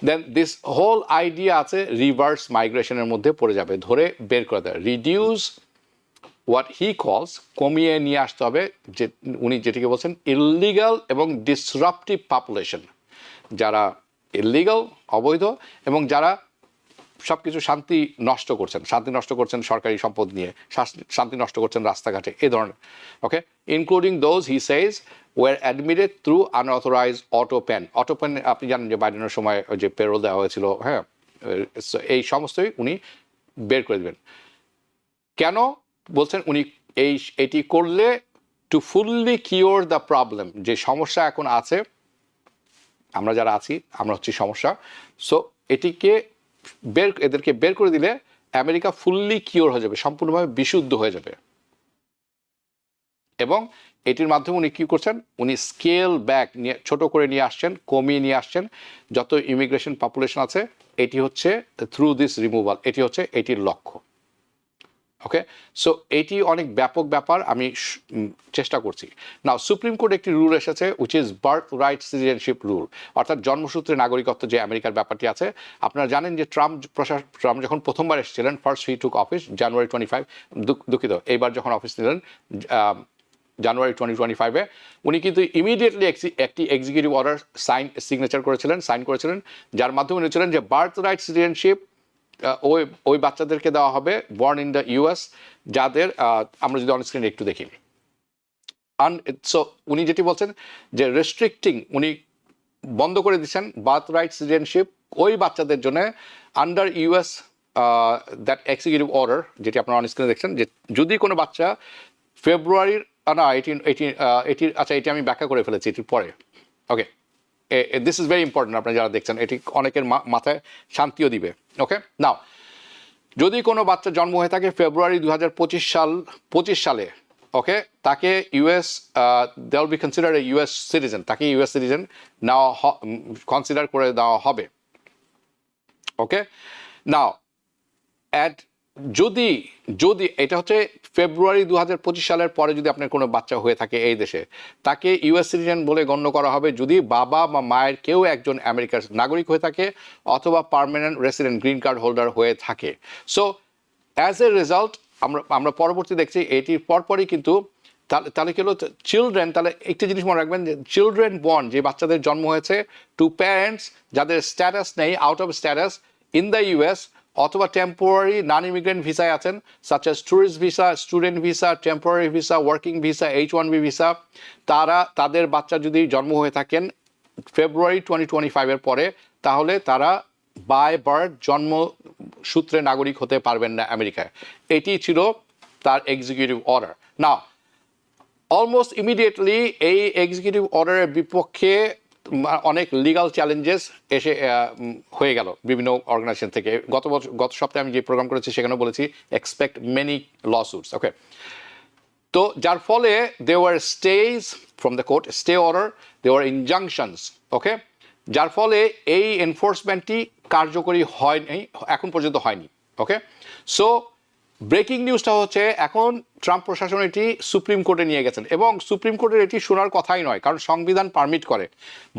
Then this whole idea আছে রিভার্স মাইগ্রেশনের মধ্যে পড়ে যাবে, ধরে বের করে দেয়, রিডিউস হোয়াট হি কলস, কমিয়ে নিয়ে আসতে হবে, যে উনি যেটিকে বলছেন ইললিগাল এবং ডিসরাপটিভ পপুলেশন, যারা ইললিগাল অবৈধ এবং যারা সব কিছু শান্তি নষ্ট করছেন সরকারি সম্পদ নিয়ে, শান্তি নষ্ট করছেন রাস্তাঘাটে, এই ধরনের। Okay, including those he says were admitted through unauthorise autopen আপনি জানেন যে বাইডেনের সময় যে পেরোল দেওয়া হয়েছিল, হ্যাঁ, এই সমস্তই উনি বের করে দেবেন। কেন বলছেন উনি এটি করলে to fully cure the problem, যে সমস্যা এখন আছে, আমরা যারা আছি আমরা হচ্ছি সমস্যা, সো এদেরকে বের করে দিলে আমেরিকা ফুললি কিওর হয়ে যাবে, সম্পূর্ণভাবে বিশুদ্ধ হয়ে যাবে। এবং এটির মাধ্যমে উনি কী করছেন, উনি স্কেল ব্যাক নিয়ে ছোট করে নিয়ে আসছেন, কমিয়ে নিয়ে আসছেন যত ইমিগ্রেশন পপুলেশন আছে। এটি হচ্ছে থ্রু দিস রিমুভাল, এটি হচ্ছে এটির লক্ষ্য। ওকে, সো এটি অনেক ব্যাপক ব্যাপার, আমি চেষ্টা করছি। নাও সুপ্রিম কোর্ট একটি রুল এসেছে which is birth right citizenship rule, অর্থাৎ জন্মসূত্রে নাগরিকত্ব যে আমেরিকার ব্যাপারটি আছে। আপনারা জানেন যে ট্রাম্প যখন প্রথমবার এসেছিলেন, ফার্স্ট হি টুক অফিস জানুয়ারি 25, দুঃখিত, এইবার যখন অফিস নিলেন জানুয়ারি 2025-এ, উনি কিন্তু ইমিডিয়েটলি একটি এক্সিকিউটিভ অর্ডার সাইন করেছিলেন, যার মাধ্যমে উনি ছিলেন যে বার্থ রাইট সিটিজেনশিপ ওই বাচ্চাদেরকে দেওয়া হবে বর্ন ইন দ্য ইউএস, যাদের আমরা যদি অনস্ক্রিনে একটু দেখি। সো উনি যেটি বলছেন যে রেস্ট্রিক্টিং, উনি বন্ধ করে দিচ্ছেন বার্থ রাইট সিটিজেনশিপ ওই বাচ্চাদের জন্য under US that executive order, যেটি আপনারা অনস্ক্রিনে দেখছেন, যে যদি কোনো বাচ্চা ফেব্রুয়ারির আচ্ছা, এটি আমি ব্যাখ্যা করে ফেলেছি এটির পরে। ওকে, দিস ইজ ভেরি ইম্পর্টেন্ট, আপনারা যারা দেখছেন এটি অনেকের মাথায় শান্তিও দিবে। ওকে, নাও যদি কোনো বাচ্চা জন্ম হয়ে থাকে ফেব্রুয়ারি 2025 সালে, ওকে, তাকে US they will be considered a US citizen, তাকে ইউএস সিটিজেন কনসিডার করে দেওয়া হবে। ওকে, নাও যদি এটা হচ্ছে ফেব্রুয়ারি 2025 সালের পরে যদি আপনার কোনো বাচ্চা হয়ে থাকে এই দেশে, তাকে ইউএস সিটিজেন বলে গণ্য করা হবে যদি বাবা বা মায়ের কেউ একজন আমেরিকার নাগরিক হয়ে থাকে অথবা permanent resident green card holder হয়ে থাকে। সো অ্যাজ এ রেজাল্ট আমরা পরবর্তী দেখছি এটির পরপরই কিন্তু তাহলে কি হলো, চিলড্রেন, তাহলে একটি জিনিস মনে রাখবেন যে চিলড্রেন বর্ন, যে বাচ্চাদের জন্ম হয়েছে টু প্যারেন্টস যাদের স্ট্যাটাস নেই, out of status in the US, অথবা টেম্পোরারি নন ইমিগ্রেন্ট ভিসায় আছেন, such as tourist visa, student visa, temporary visa, working visa, H-1B visa, তাদের বাচ্চা যদি জন্ম হয়ে থাকেন ফেব্রুয়ারি 2025-এর পরে, তাহলে তারা বাই বার্থ জন্মসূত্রে নাগরিক হতে পারবেন না আমেরিকায়। এটি ছিল তার এক্সিকিউটিভ অর্ডার। নাও অলমোস্ট ইমিডিয়েটলি এই এক্সিকিউটিভ অর্ডারের বিপক্ষে অনেক লিগাল চ্যালেঞ্জেস হয়ে গেল বিভিন্ন অর্গানাইজেশন থেকে। গত সপ্তাহে আমি যে প্রোগ্রাম করেছি সেখানেও বলেছি এক্সপেক্ট মেনি লসুটস। ওকে, তো যার ফলে they were stays from the court, stay order, they were injunctions. Okay, যার ফলে এই এনফোর্সমেন্টটি কার্যকরী হয়নি, এখন পর্যন্ত হয়নি। ওকে, সো ব্রেকিং নিউজটা হচ্ছে এখন ট্রাম্প প্রশাসন এটি সুপ্রিম কোর্টে নিয়ে গেছেন এবং সুপ্রিম কোর্টের এটি শোনার কথাই নয়, কারণ সংবিধান পারমিট করে।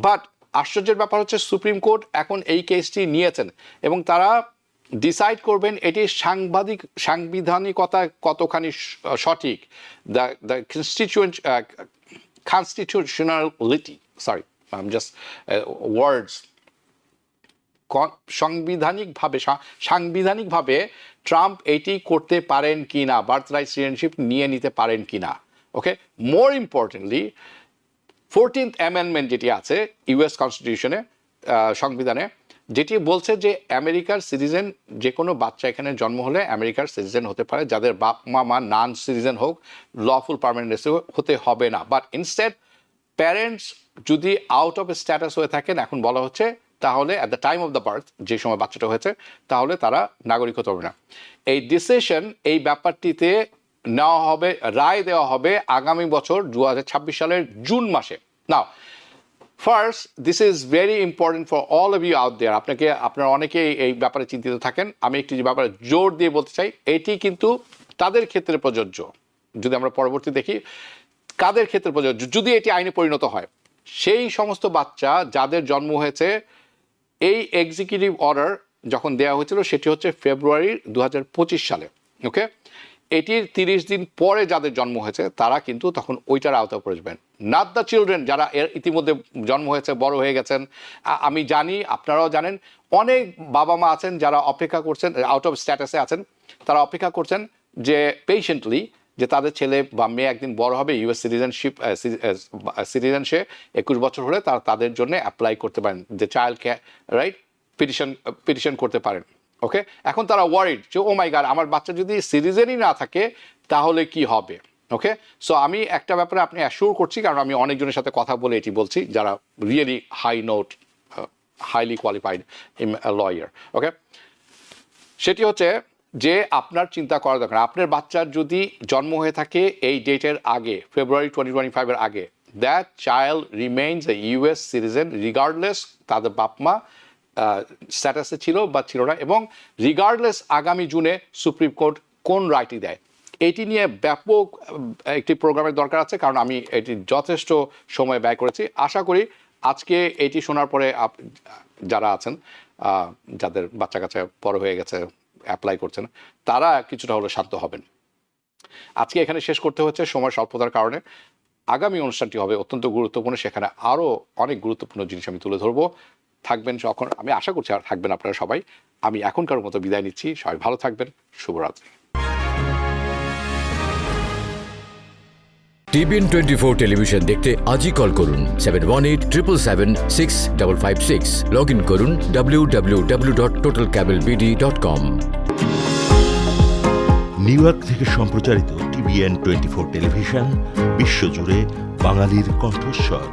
বাট আশ্চর্যের ব্যাপার হচ্ছে সুপ্রিম কোর্ট এখন এই কেসটি নিয়েছেন এবং তারা ডিসাইড করবেন এটি সাংবিধানিকতা কতখানি সঠিক, the constitutionality, sorry I am just words, সাংবিধানিকভাবে ট্রাম্প এটি করতে পারেন কি না, বার্থ রাইট সিটিজেনশিপ নিয়ে নিতে পারেন কি না। ওকে, মোর ইম্পর্টেন্টলি 14th অ্যামেন্ডমেন্ট যেটি আছে ইউএস কনস্টিটিউশনে, সংবিধানে, যেটি বলছে যে আমেরিকার সিটিজেন, যে কোনো বাচ্চা এখানে জন্ম হলে আমেরিকার সিটিজেন হতে পারে, যাদের বাপ মা নন সিটিজেন হোক, লফুল পার্মানেন্ট রেসিডেন্ট হতে হবে না। বাট ইনস্টেড প্যারেন্টস যদি আউট অফ স্ট্যাটাস হয়ে থাকেন, এখন বলা হচ্ছে তাহলে at the time of the birth, যে সময় বাচ্চাটা হয়েছে, তাহলে তারা নাগরিক হতে হবে না। এই ডিসিশন, এই ব্যাপারটিতে নেওয়া হবে, রায় দেওয়া হবে আগামী বছর 2026 সালের জুন মাসে। Now first, this is very important for all of you out there. আপনারা অনেকেই এই ব্যাপারে চিন্তিত থাকেন। আমি একটি ব্যাপারে জোর দিয়ে বলতে চাই, এটি কিন্তু তাদের ক্ষেত্রে প্রযোজ্য। যদি আমরা পরবর্তী দেখি কাদের ক্ষেত্রে প্রযোজ্য, যদি এটি আইনে পরিণত হয়, সেই সমস্ত বাচ্চা যাদের জন্ম হয়েছে, এই এক্সিকিউটিভ অর্ডার যখন দেওয়া হয়েছিল সেটি হচ্ছে ফেব্রুয়ারি 2025 সালে। ওকে, এটির 30 দিন পরে যাদের জন্ম হয়েছে তারা কিন্তু তখন ওইটার আওতায় পড়ে যাবেন, নট দ্য চিলড্রেন যারা এর ইতিমধ্যে জন্ম হয়েছে, বড় হয়ে গেছেন। আমি জানি, আপনারাও জানেন, অনেক বাবা মা আছেন যারা অপেক্ষা করছেন, আউট অফ স্ট্যাটাসে আছেন, তারা অপেক্ষা করছেন যে পেশেন্টলি যে তাদের ছেলে বা মেয়ে একদিন বড় হবে, ইউএস সিটিজেন সে 21 বছর হলে তাদের জন্য অ্যাপ্লাই করতে পারেন, যে চাইল্ড কেয়ার রাইট পিটিশন করতে পারেন। ওকে, এখন তারা ওয়ারিড যে ও মাই গড, আমার বাচ্চা যদি সিটিজেনই না থাকে তাহলে কি হবে। ওকে, সো আমি একটা ব্যাপারে আপনি অ্যাসিওর করছি, কারণ আমি অনেকজনের সাথে কথা বলে এটি বলছি যারা রিয়েলি হাইলি কোয়ালিফাইড লয়ার। ওকে, সেটি হচ্ছে যে আপনার চিন্তা করা দরকার, আপনার বাচ্চার যদি জন্ম হয়ে থাকে এই ডেটের আগে, ফেব্রুয়ারি 2025 আগে, that child remains A US citizen regardless তাদের বাপ মা স্ট্যাটাসে ছিল বা ছিল না, এবং রিগার্ডলেস আগামী জুনে সুপ্রিম কোর্ট কোন রায়টি দেয়। এটি নিয়ে ব্যাপক একটি প্রোগ্রামের দরকার আছে, কারণ আমি এটি যথেষ্ট সময় ব্যয় করেছি। আশা করি আজকে এটি শোনার পরে যারা আছেন, যাদের বাচ্চা কাচ্চা বড় হয়ে গেছে, অ্যাপ্লাই করছেন, তারা কিছুটা হলেও শান্ত হবেন। আজকে এখানে শেষ করতে হচ্ছে সময় স্বল্পতার কারণে। আগামী অনুষ্ঠানটি হবে অত্যন্ত গুরুত্বপূর্ণ, সেখানে আরও অনেক গুরুত্বপূর্ণ জিনিস আমি তুলে ধরবো। থাকবেন যখন, আমি আশা করছি আর থাকবেন আপনারা সবাই। আমি এখনকার মতো বিদায় নিচ্ছি, সবাই ভালো থাকবেন, শুভরাত্রি। TBN 24 টেলিভিশন দেখতে আজই কল করুন 7187776556। লগ ইন করুন www.totalcablebd.com। নিউ ইয়র্ক থেকে সম্প্রচারিত TBN 24 টেলিভিশন বিশ্বজুড়ে বাঙালির কণ্ঠস্বর।